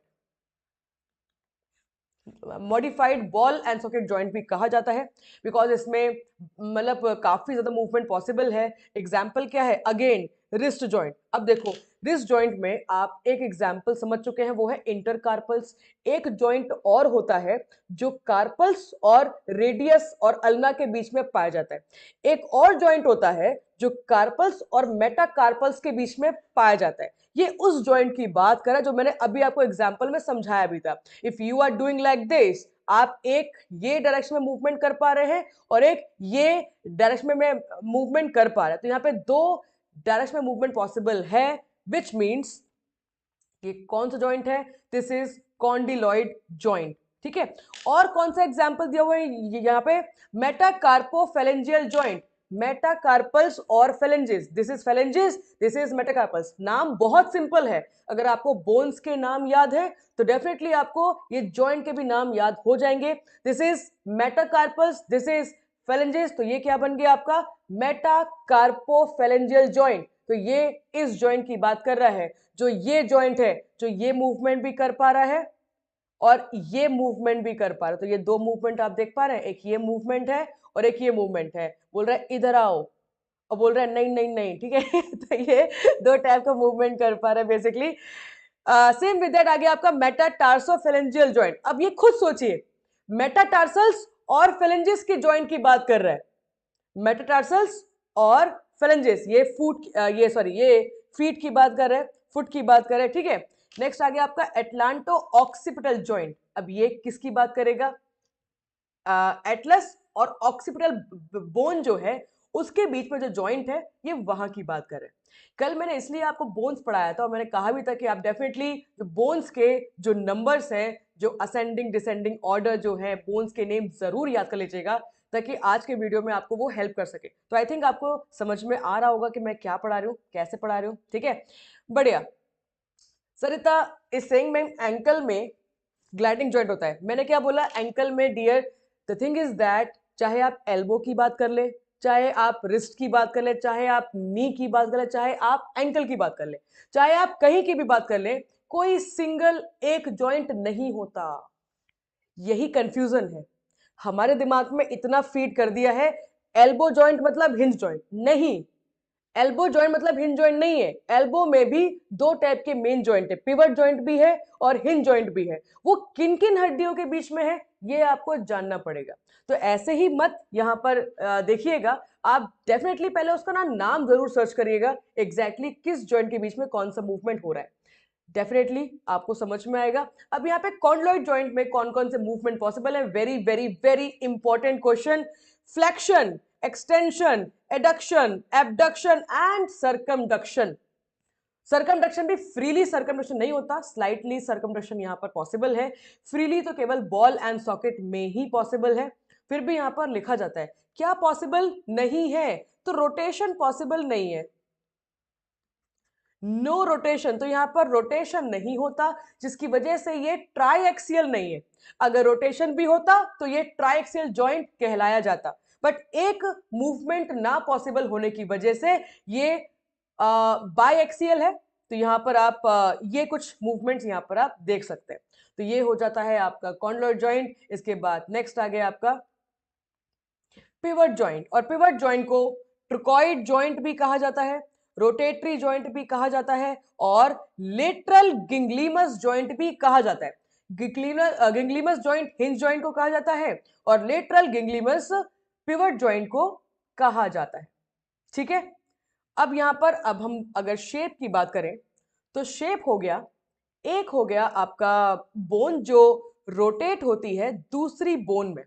[SPEAKER 1] Modified ball and socket joint भी कहा जाता है, बिकॉज इसमें मतलब काफी ज्यादा मूवमेंट पॉसिबल है। एग्जाम्पल क्या है, अगेन रिस्ट जॉइंट। अब देखो रिस्ट जॉइंट में आप एक एग्जाम्पल समझ चुके हैं, वो है इंटरकार्पल्स। एक जॉइंट और होता है जो कार्पल्स और रेडियस और अल्ना के बीच में पाया जाता है। एक और जॉइंट होता है जो कार्पल्स और मेटाकार्पल्स के बीच में पाया जाता है। ये उस जॉइंट की बात कर रहा है जो मैंने अभी आपको एग्जाम्पल में समझाया भी था। If you are doing like this, आप एक ये डायरेक्शन में मूवमेंट कर पा रहे हैं और एक ये डायरेक्शन में मूवमेंट कर पा रहे हैं, तो यहाँ पे दो डायरेक्शन में मूवमेंट पॉसिबल है, विच मीन्स ये कौन सा जॉइंट है, दिस इज कॉन्डिलॉइड जॉइंट। ठीक है, और कौन सा एग्जाम्पल दिया हुआ है यहाँ पे, मेटाकार्पोफेलेंजियल जॉइंट, मेटाकार्पल्स और phalanges, this is phalanges, this is metacarpals. नाम बहुत सिंपल है, अगर आपको बोन्स के नाम याद है तो डेफिनेटली आपको ये जॉइंट के भी नाम याद हो जाएंगे। This is metacarpals, this is phalanges, तो ये क्या बन गया आपका मेटाकार्पोफेलेंजियल जॉइंट। तो ये इस जॉइंट की बात कर रहा है, जो ये जॉइंट है जो ये मूवमेंट भी कर पा रहा है और ये मूवमेंट भी कर पा रहा है। तो ये दो मूवमेंट आप देख पा रहे हैं, एक ये मूवमेंट है और एक ये मूवमेंट है। बोल रहा है इधर आओ और बोल रहा है नहीं नहीं नहीं, ठीक है। तो ये दो टाइप का मूवमेंट कर पा रहा है बेसिकली। सेम विद दैट आ गया आपका मेटाटार्सोफेलेंजियल जॉइंट। अब ये खुद सोचिए, मेटाटार्सल्स और फेलेंजिस की जॉइंट की बात कर रहा है, मेटाटार्सल्स और फेलेंजेस, ये फुट ये सॉरी ये फीट की बात कर रहे हैं, फुट की बात कर रहे हैं। ठीक है, नेक्स्ट आ गया आपका एटलांटो ऑक्सीपिटल जॉइंट। अब ये किसकी बात करेगा, एटलस और ऑक्सीपिटल बोन जो है उसके बीच में जो जॉइंट है ये वहां की बात कर रहे हैं। कल मैंने इसलिए आपको बोन्स पढ़ाया था और मैंने कहा भी था कि आप डेफिनेटली जो बोन्स के जो नंबर्स हैं, जो असेंडिंग डिसेंडिंग ऑर्डर जो है, बोन्स के नेम जरूर याद कर लीजिएगा ताकि आज के वीडियो में आपको वो हेल्प कर सके। तो आई थिंक आपको समझ में आ रहा होगा कि मैं क्या पढ़ा रही हूँ, कैसे पढ़ा रही हूँ। ठीक है, बढ़िया। Sarita is saying ma'am ankle में ग्लाइडिंग जॉइंट होता है। मैंने क्या बोला एंकल में dear, the thing is that चाहे आप एल्बो की बात कर ले, चाहे आप रिस्ट की बात कर ले, चाहे आप नी की बात कर ले, चाहे आप एंकल की बात कर ले, चाहे आप कहीं की भी बात कर ले, कोई सिंगल एक जॉइंट नहीं होता। यही कंफ्यूजन है, हमारे दिमाग में इतना फीड कर दिया है एल्बो जॉइंट मतलब हिंज जॉइंट। नहीं, एल्बो जॉइंट मतलब हिंज जॉइंट नहीं है। एल्बो में भी दो टाइप के मेन जॉइंट है, पिवट जॉइंट भी है और हिंज जॉइंट भी है। वो किन किन हड्डियों के बीच में है ये आपको जानना पड़ेगा। तो ऐसे ही मत यहां पर देखिएगा, आप डेफिनेटली पहले उसका नाम जरूर सर्च करिएगा, एग्जैक्टली किस जॉइंट के बीच में कौन सा मूवमेंट हो रहा है, डेफिनेटली आपको समझ में आएगा। अब यहाँ पे कॉन्डलॉइड जॉइंट में कौन कौन से मूवमेंट पॉसिबल है, very very very important question. Flexion, extension, adduction, abduction and circumduction. Circumduction भी फ्रीली सर्कमडक्शन नहीं होता, स्लाइटली सर्कमडक्शन यहां पर पॉसिबल है। फ्रीली तो केवल बॉल एंड सॉकेट में ही पॉसिबल है। फिर भी यहां पर लिखा जाता है क्या पॉसिबल नहीं है, तो रोटेशन पॉसिबल नहीं है, नो रोटेशन, तो यहां पर रोटेशन नहीं होता, जिसकी वजह से ये ट्राइएक्सियल नहीं है। अगर रोटेशन भी होता तो ये ट्राइएक्सियल जॉइंट कहलाया जाता, बट एक मूवमेंट ना पॉसिबल होने की वजह से ये बाइएक्सियल है। तो यहां पर आप ये कुछ मूवमेंट्स यहां पर आप देख सकते हैं। तो ये हो जाता है आपका कॉन्डलॉइड जॉइंट। इसके बाद नेक्स्ट आ गया आपका पिवट जॉइंट, और पिवट जॉइंट को ट्रिकॉइड जॉइंट भी कहा जाता है, रोटेटरी जॉइंट भी कहा जाता है और लेटरल गिंगलीमस जॉइंट भी कहा जाता है। गिंगलीमस जॉइंट हिंज जॉइंट को कहा जाता है और लेटरल गिंगलीमस पिवट जॉइंट को कहा जाता है। ठीक है, अब यहां पर अब हम अगर शेप की बात करें तो शेप हो गया, एक हो गया आपका बोन जो रोटेट होती है दूसरी बोन में,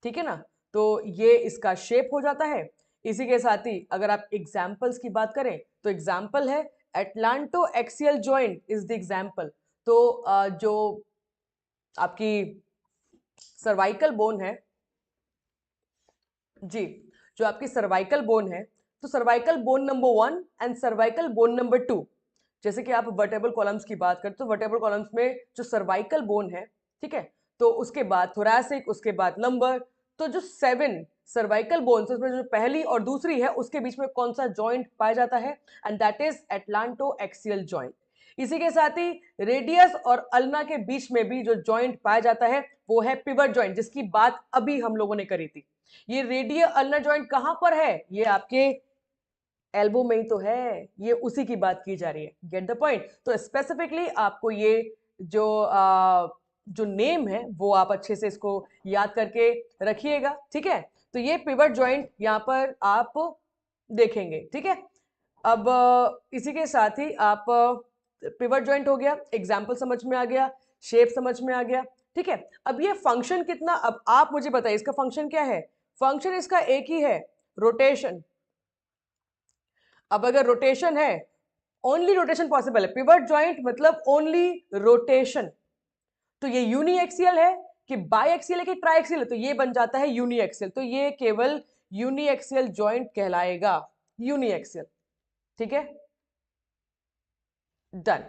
[SPEAKER 1] ठीक है ना, तो ये इसका शेप हो जाता है। इसी के साथ ही अगर आप एग्जाम्पल्स की बात करें तो एग्जाम्पल है atlanto axial joint is the example. तो जो आपकी सर्वाइकल बोन है जी, जो आपकी सर्वाइकल बोन है, तो cervical bone number 1 and cervical bone number 2, जैसे कि आप वर्टेब्रल कॉलम्स की बात करते तो वर्टेब्रल कॉलम्स में जो सर्वाइकल बोन है, ठीक है, तो उसके बाद थोरैसिक, उसके बाद लंबर, तो जो 7 सर्वाइकल बोन्स उसमें जो पहली और दूसरी है उसके बीच में कौन सा जॉइंट पाया जाता है, and that is atlanto axial joint. इसी के साथ ही रेडियस और अल्ना के बीच में भी जो जॉइंट पाया जाता है वो है पिवट जॉइंट, जिसकी बात अभी हम लोगों ने करी थी। ये रेडियल अल्ना जॉइंट कहां पर है? ये आपके एल्बो में ही तो है, ये उसी की बात की जा रही है। Gate the point? तो स्पेसिफिकली आपको ये जो जो नेम है वो आप अच्छे से इसको याद करके रखिएगा, ठीक है। तो ये पिवट जॉइंट यहां पर आप देखेंगे, ठीक है। अब इसी के साथ ही आप पिवट जॉइंट हो गया, एग्जाम्पल समझ में आ गया, शेप समझ में आ गया, ठीक है। अब ये फंक्शन कितना, अब आप मुझे बताइए इसका फंक्शन क्या है? फंक्शन इसका एक ही है, रोटेशन। अब अगर रोटेशन है, ओनली रोटेशन पॉसिबल है, पिवट जॉइंट मतलब ओनली रोटेशन। तो ये यूनिएक्सियल है कि बाईएक्सियल है कि ट्राइएक्सियल है? तो ये बन जाता है यूनिएक्सियल। तो ये केवल यूनिएक्सियल जॉइंट कहलाएगा, यूनिएक्सियल, ठीक है। डन।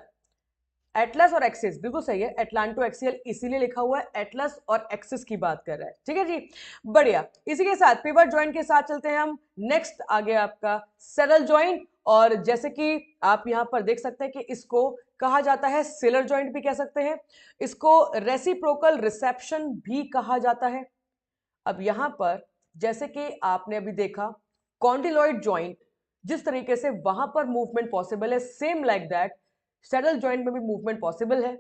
[SPEAKER 1] एटलस और एक्सिस बिल्कुल सही है, एटलांटो एक्सियल इसीलिए लिखा हुआ है, एटलस और एक्सिस की बात कर रहा है, ठीक है जी। बढ़िया। इसी के साथ पिवट जॉइंट के साथ चलते हैं हम नेक्स्ट, आगे आपका सैडल जॉइंट। और जैसे कि आप यहां पर देख सकते हैं कि इसको कहा जाता है सिलर जॉइंट भी कह सकते हैं, इसको रेसिप्रोकल रिसेप्शन भी कहा जाता है। अब यहां पर जैसे कि आपने अभी देखा कॉन्डिलॉइड जॉइंट, जिस तरीके से वहां पर मूवमेंट पॉसिबल है, same like that saddle joint में भी मूवमेंट पॉसिबल है।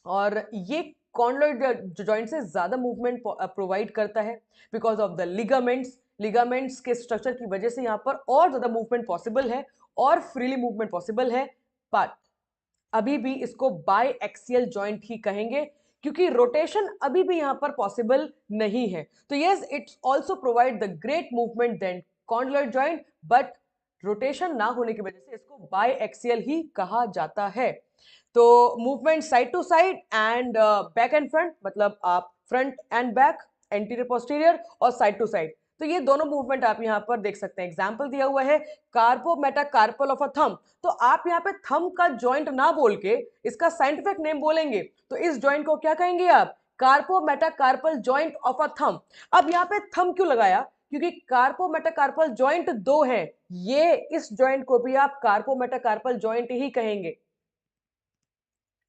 [SPEAKER 1] और ये कॉन्डिलॉइड जॉइंट से ज्यादा मूवमेंट प्रोवाइड करता है because of the ligaments. Ligaments के स्ट्रक्चर की वजह से यहां पर और ज्यादा मूवमेंट पॉसिबल है और फ्रीली मूवमेंट पॉसिबल है। बट अभी भी इसको बाय एक्सियल जॉइंट ही कहेंगे क्योंकि रोटेशन अभी भी यहां पर पॉसिबल नहीं है। तो yes, it's also provide the great movement then condyloid joint, but rotation ना होने की वजह से इसको बाय एक्सियल ही कहा जाता है। तो movement side to side and back and front, मतलब आप front and back, anterior posterior और साइड टू साइड, तो ये दोनों मूवमेंट आप यहां पर देख सकते हैं। एग्जांपल दिया हुआ है कार्पो मेटाकार्पल ऑफ अ थंब। तो आप यहाँ पे थंब का जॉइंट ना बोल के इसका साइंटिफिक नेम बोलेंगे, तो इस जॉइंट को क्या कहेंगे आप? कार्पो metacarpal joint of a thumb. अब यहाँ पे थंब क्यों लगाया? क्योंकि कार्पो मेटाकार्पल जॉइंट दो है, ये इस जॉइंट को भी आप कार्पो मेटाकार्पल जॉइंट ही कहेंगे।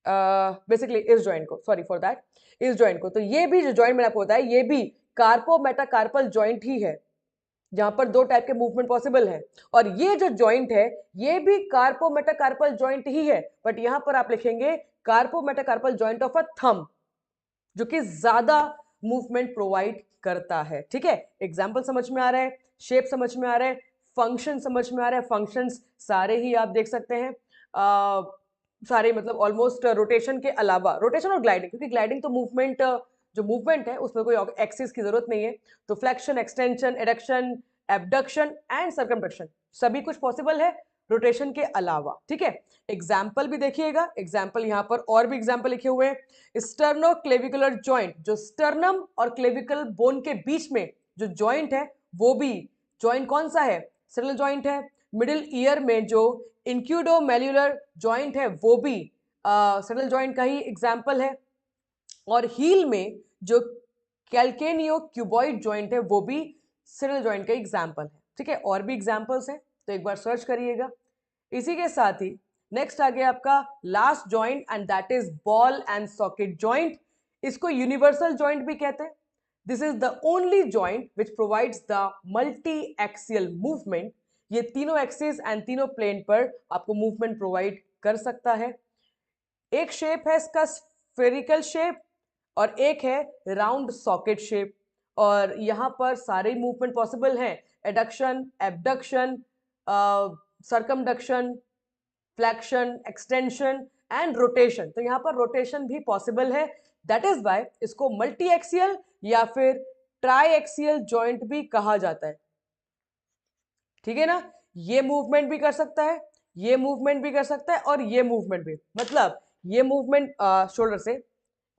[SPEAKER 1] बेसिकली इस जॉइंट को, सॉरी फॉर दैट, इस जॉइंट को। तो ये भी जो जॉइंट मैंने आपको बताया ये भी कार्पो मेटाकार्पल जॉइंट ही है, जहां पर दो टाइप के मूवमेंट पॉसिबल है। और ये जो जॉइंट है ये भी कार्पो मेटाकार्पल जॉइंट ही है, बट यहां पर आप लिखेंगे कार्पो metacarpal joint of a thumb, जो कि ज्यादा मूवमेंट प्रोवाइड करता है, ठीक है। एग्जाम्पल समझ में आ रहा है, शेप समझ में आ रहा है, फंक्शन समझ में आ रहा है। फंक्शंस सारे ही आप देख सकते हैं, सारे मतलब ऑलमोस्ट रोटेशन के अलावा, रोटेशन और ग्लाइडिंग, क्योंकि ग्लाइडिंग तो मूवमेंट, जो मूवमेंट है उसमें कोई एक्सिस की जरूरत नहीं है। तो flexion, extension, adduction, abduction and circumduction सभी कुछ पॉसिबल है रोटेशन के अलावा, ठीक है। एग्जाम्पल भी देखिएगा, एग्जाम्पल यहां पर और भी एग्जाम्पल लिखे हुए हैं। स्टर्नो क्लेविकुलर जॉइंट, जो स्टर्नम और क्लेविकल बोन के बीच में जो जॉइंट है वो भी जॉइंट कौन सा है? सैडल जॉइंट है। मिडिल ईयर में जो इंक्यूडोमेल्युलर जॉइंट है वो भी सैडल जॉइंट का ही एग्जाम्पल है। और हील में जो कैल्केनियो क्यूबॉइड जॉइंट है वो भी सैडल जॉइंट का एग्जाम्पल है, ठीक है। और भी एग्जाम्पल्स हैं तो एक बार सर्च करिएगा। इसी के साथ ही नेक्स्ट आ गया आपका last joint and that is ball and socket joint. इसको यूनिवर्सल जॉइंट भी कहते हैं। This is the only joint which provides the multi axial movement. ये तीनों एक्सिस एंड तीनों प्लेन पर आपको मूवमेंट प्रोवाइड कर सकता है। एक शेप है इसका स्फेरिकल शेप और एक है राउंड सॉकेट शेप। और यहां पर सारे मूवमेंट पॉसिबल हैं, adduction, abduction, circumduction, flexion, extension and rotation. तो यहां पर रोटेशन भी पॉसिबल है, दैट इज वाई इसको मल्टी एक्सियल या फिर ट्राई एक्सियल जॉइंट भी कहा जाता है, ठीक है ना। ये मूवमेंट भी कर सकता है, ये मूवमेंट भी कर सकता है और ये मूवमेंट भी, मतलब ये मूवमेंट शोल्डर से,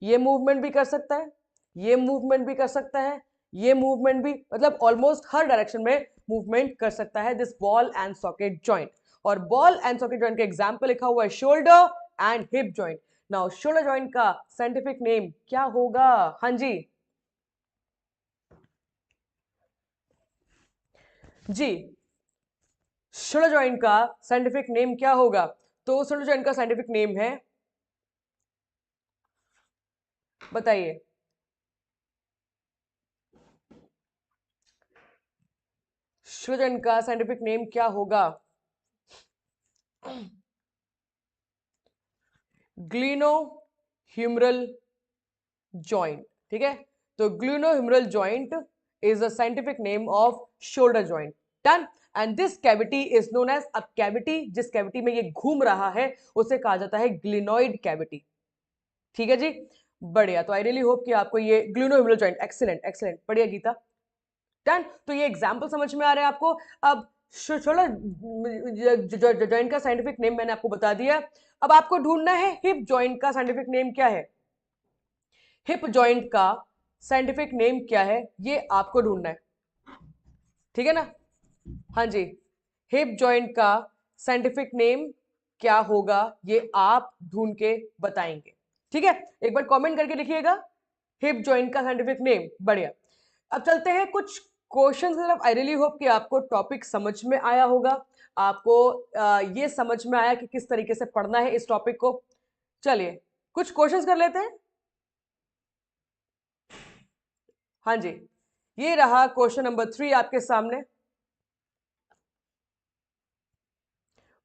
[SPEAKER 1] ये मूवमेंट भी कर सकता है, ये मूवमेंट भी कर सकता है, ये मूवमेंट भी, मतलब ऑलमोस्ट हर डायरेक्शन में मूवमेंट कर सकता है this ball and socket joint. और बॉल एंड सॉकेट जॉइंट का एग्जांपल लिखा हुआ है shoulder and hip joint. Now shoulder joint का साइंटिफिक नेम क्या होगा? हाँ जी जी, शोल्डर जॉइंट का साइंटिफिक नेम क्या होगा? तो शोल्डर जॉइंट का साइंटिफिक नेम है, बताइए। शोल्डर जॉइंट का साइंटिफिक नेम क्या होगा? ग्लिनोह्यूमरल जॉइंट, ठीक है। तो glenohumeral joint is a scientific name of shoulder joint. Done. And this cavity is known as, अब कैविटी, जिस कैविटी में ये घूम रहा है उसे कहा जाता है ग्लिनोइड कैविटी। ठीक है जी, बढ़िया। तो आई रियली होप कि आपको ये ग्लिनोह्यूमरल जॉइंट, एक्सीलेंट एक्सीलेंट, बढ़िया गीता। डन। तो ये एग्जाम्पल समझ में आ रहा है आपको। अब शोल्डर जॉइंट का साइंटिफिक नेम मैंने आपको बता दिया। अब आपको ढूंढना है हिप जॉइंट का साइंटिफिक नेम क्या है। हिप जॉइंट का साइंटिफिक नेम क्या है, ये आपको ढूंढना है, ठीक है ना। हाँ जी, हिप जॉइंट का साइंटिफिक नेम क्या होगा ये आप ढूंढ के बताएंगे, ठीक है। एक बार कमेंट करके लिखिएगा हिप जॉइंट का साइंटिफिक नेम। बढ़िया। अब चलते हैं कुछ क्वेश्चन की तरफ। आई रियली होप कि आपको टॉपिक समझ में आया होगा, आपको ये समझ में आया कि किस तरीके से पढ़ना है इस टॉपिक को। चलिए कुछ क्वेश्चंस कर लेते हैं। हाँ जी, ये रहा क्वेश्चन नंबर 3 आपके सामने।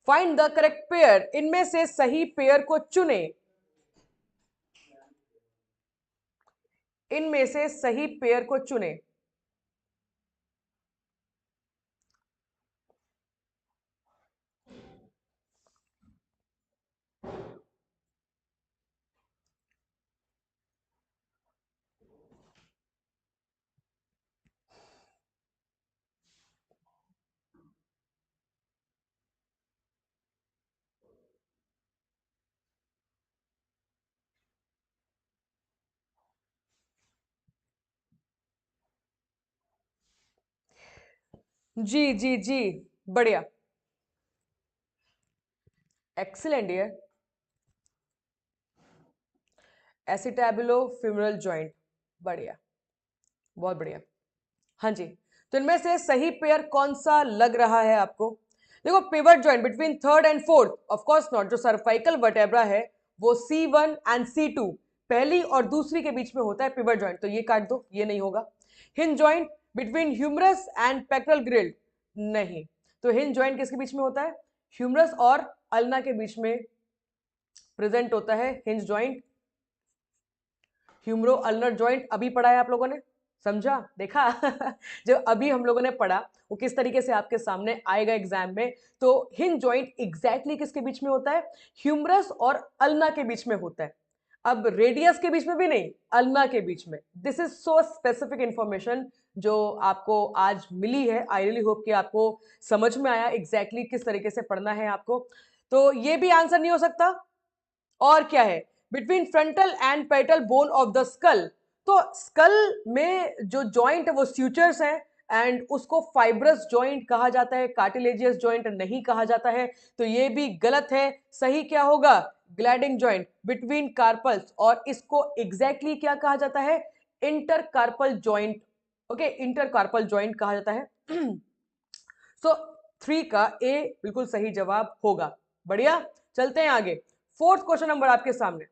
[SPEAKER 1] फाइंड द करेक्ट पेयर, इनमें से सही पेयर को चुने। इनमें से सही पेयर को चुने। जी जी जी, बढ़िया, एक्सीलेंट डियर। एसिटैबुलोफेमोरल जॉइंट, बढ़िया, बहुत बढ़िया। हाँ जी, तो इनमें से सही पेयर कौन सा लग रहा है आपको? देखो, pivot joint between third and fourth, of course not. जो सर्वाइकल वर्टेब्रा है वो C1 एंड C2, पहली और दूसरी के बीच में होता है पिवट जॉइंट, तो ये काट दो, ये नहीं होगा। Hinge joint between humerus and pectoral girdle, नहीं। तो हिंज जॉइंट किसके बीच में होता है? ह्यूमरस और अल्ना के बीच में प्रेजेंट होता है हिंज जॉइंट। ह्यूमरो अल्नर जॉइंट अभी पढ़ा है आप लोगों ने, समझा, देखा? जो अभी हम लोगों ने पढ़ा वो किस तरीके से आपके सामने आएगा एग्जाम में। तो हिंज जॉइंट एग्जैक्टली किसके बीच में होता है? ह्यूमरस और अल्ना के बीच में होता है। अब रेडियस के बीच में भी नहीं, अल्ना के बीच में। This is so specific information जो आपको आज मिली है। आई रियली होप कि आपको समझ में आया एग्जैक्टली किस तरीके से पढ़ना है आपको। तो ये भी आंसर नहीं हो सकता। और क्या है? Between frontal and petal bone of the skull. तो स्कल में जो जॉइंट है वो स्यूचर्स हैं, एंड उसको फाइब्रस जॉइंट कहा जाता है, कार्टिलेजियस जॉइंट नहीं कहा जाता है। तो ये भी गलत है। सही क्या होगा? ग्लैडिंग जॉइंट बिटवीन कार्पल्स, और इसको एग्जैक्टली क्या कहा जाता है? Intercarpal joint. Okay, intercarpal joint कहा जाता है। सो 3 का ए बिल्कुल सही जवाब होगा। बढ़िया, चलते हैं आगे। फोर्थ क्वेश्चन नंबर आपके सामने।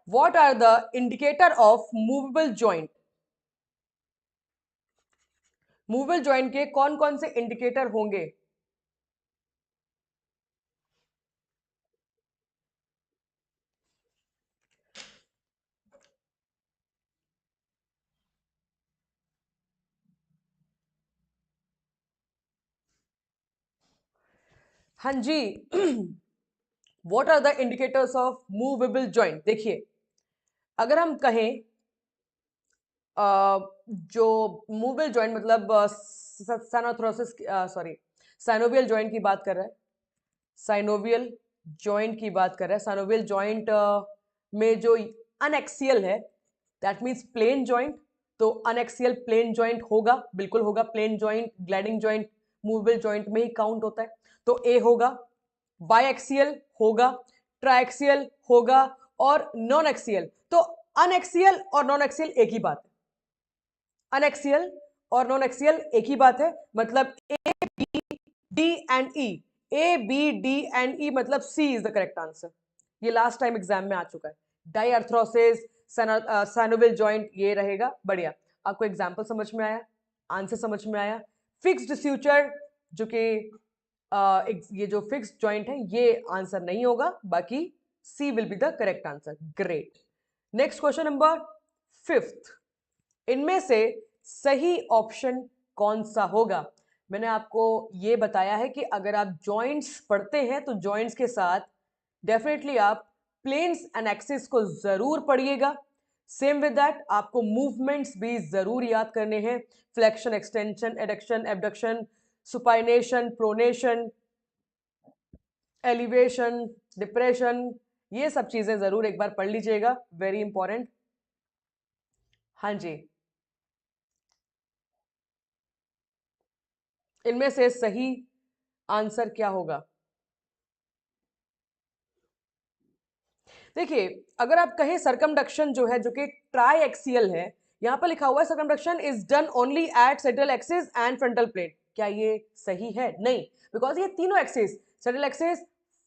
[SPEAKER 1] What are the indicator of movable joint? Movable joint के कौन कौन से इंडिकेटर होंगे? हाँ जी। What are the indicators of movable joint? देखिए, अगर हम कहें जो मूवेबल जॉइंट मतलब सैनोथोरसिस, सॉरी, साइनोवियल जॉइंट की बात कर रहा है। साइनोवियल जॉइंट की बात कर रहा है। साइनोवियल जॉइंट में जो अनएक्सियल है, दैट मीन्स प्लेन जॉइंट। तो अनएक्सियल प्लेन जॉइंट होगा, बिल्कुल होगा। Plane joint, gliding joint movable joint में ही काउंट होता है, तो ए होगा। बायएक्सियल होगा, ट्राइएक्सियल होगा, और नॉन एक्सियल। तो अनएक्सियल और नॉन एक्सियल एक ही बात है। अनएक्सियल और नॉन एक्सियल एक ही बात है, मतलब A, B, D and E, A B D and E मतलब C is the correct answer. ये लास्ट टाइम एग्जाम में आ चुका है। डाइअर्थ्रोसिस, सैनोविल जॉइंट, ये रहेगा। बढ़िया, आपको एग्जाम्पल समझ में आया, आंसर समझ में आया। फिक्स्ड स्यूचर, जो कि ये जो फिक्स्ड जॉइंट है ये आंसर नहीं होगा, बाकी C will be the correct answer. Great. Next question number 5th, इनमें से सही ऑप्शन कौन सा होगा? मैंने आपको ये बताया है कि अगर आप जॉइंट्स पढ़ते हैं तो जॉइंट्स के साथ डेफिनेटली आप प्लेन्स एंड एक्सिस को जरूर पढ़िएगा। सेम विद दैट आपको मूवमेंट्स भी जरूर याद करने हैं, flexion, extension, adduction, abduction, supination, pronation, elevation, depression, ये सब चीजें जरूर एक बार पढ़ लीजिएगा, वेरी इंपॉर्टेंट। हाँ जी, इनमें से सही आंसर क्या होगा? देखिए, अगर आप कहें सर्कमडक्शन जो है, जो कि ट्राई एक्सियल है, यहां पर लिखा हुआ है circumduction is done only at central axis and frontal plane. क्या ये सही है? नहीं, बिकॉज ये तीनों axis, central axis,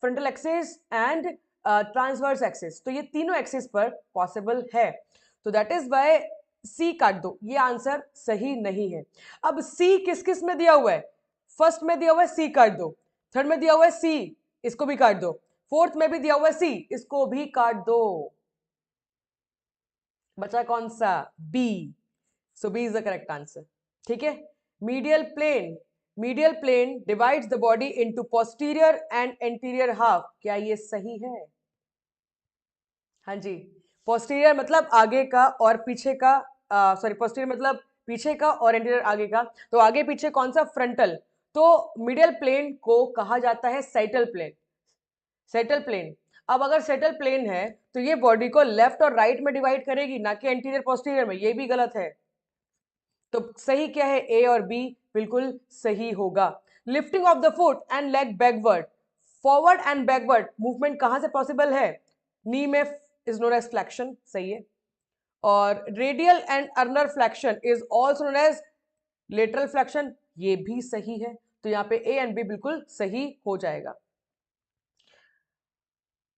[SPEAKER 1] frontal axis and transverse axis, तो ये तीनों एक्सिस पर पॉसिबल है। तो दैट इज बाय सी काट दो, ये आंसर सही नहीं है। अब सी किस किस में दिया हुआ है? फर्स्ट में दिया हुआ है सी, काट दो। थर्ड में दिया हुआ है सी, इसको भी काट दो। फोर्थ में भी दिया हुआ है सी, इसको भी काट दो। बचा कौन सा? B. So B is the correct answer. ठीक है। Medial plane, medial plane divides the body into posterior and anterior half. क्या ये सही है? हाँ जी, पोस्टीरियर मतलब आगे का और पीछे का, सॉरी, पोस्टीरियर मतलब पीछे का और एंटीरियर आगे का। तो आगे पीछे कौन सा? फ्रंटल। तो मीडियल प्लेन को कहा जाता है सेटल प्लेन। Settle plane. अब अगर सेटल प्लेन है तो ये बॉडी को लेफ्ट और राइट में डिवाइड करेगी, ना कि एंटीरियर पोस्टीरियर में। ये भी गलत है। तो सही क्या है? ए और बी बिल्कुल सही होगा। Lifting of the foot and leg backward, forward and backward movement कहां से पॉसिबल है? नी में इज नोन एज फ्लेक्शन, सही है। और radial and ulnar flexion is also known as lateral flexion, ये भी सही है। तो यहाँ पे ए एंड बी बिल्कुल सही हो जाएगा।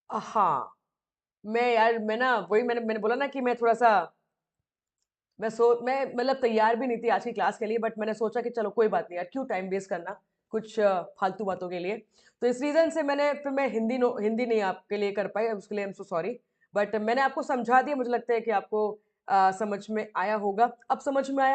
[SPEAKER 1] हाँ, मैं यार, मैं ना वही, मैंने बोला ना कि मैं थोड़ा सा, मैं मतलब तैयार भी नहीं थी आज की क्लास के लिए, बट मैंने सोचा कि चलो कोई बात नहीं यार, क्यों टाइम वेस्ट करना कुछ फालतू बातों के लिए। तो इस रीजन से मैं हिंदी नहीं आपके लिए कर पाई, उसके लिए I am so sorry. But मैंने आपको समझा दिया, मुझे लगता है कि आपको समझ में आया होगा। अब समझ में आया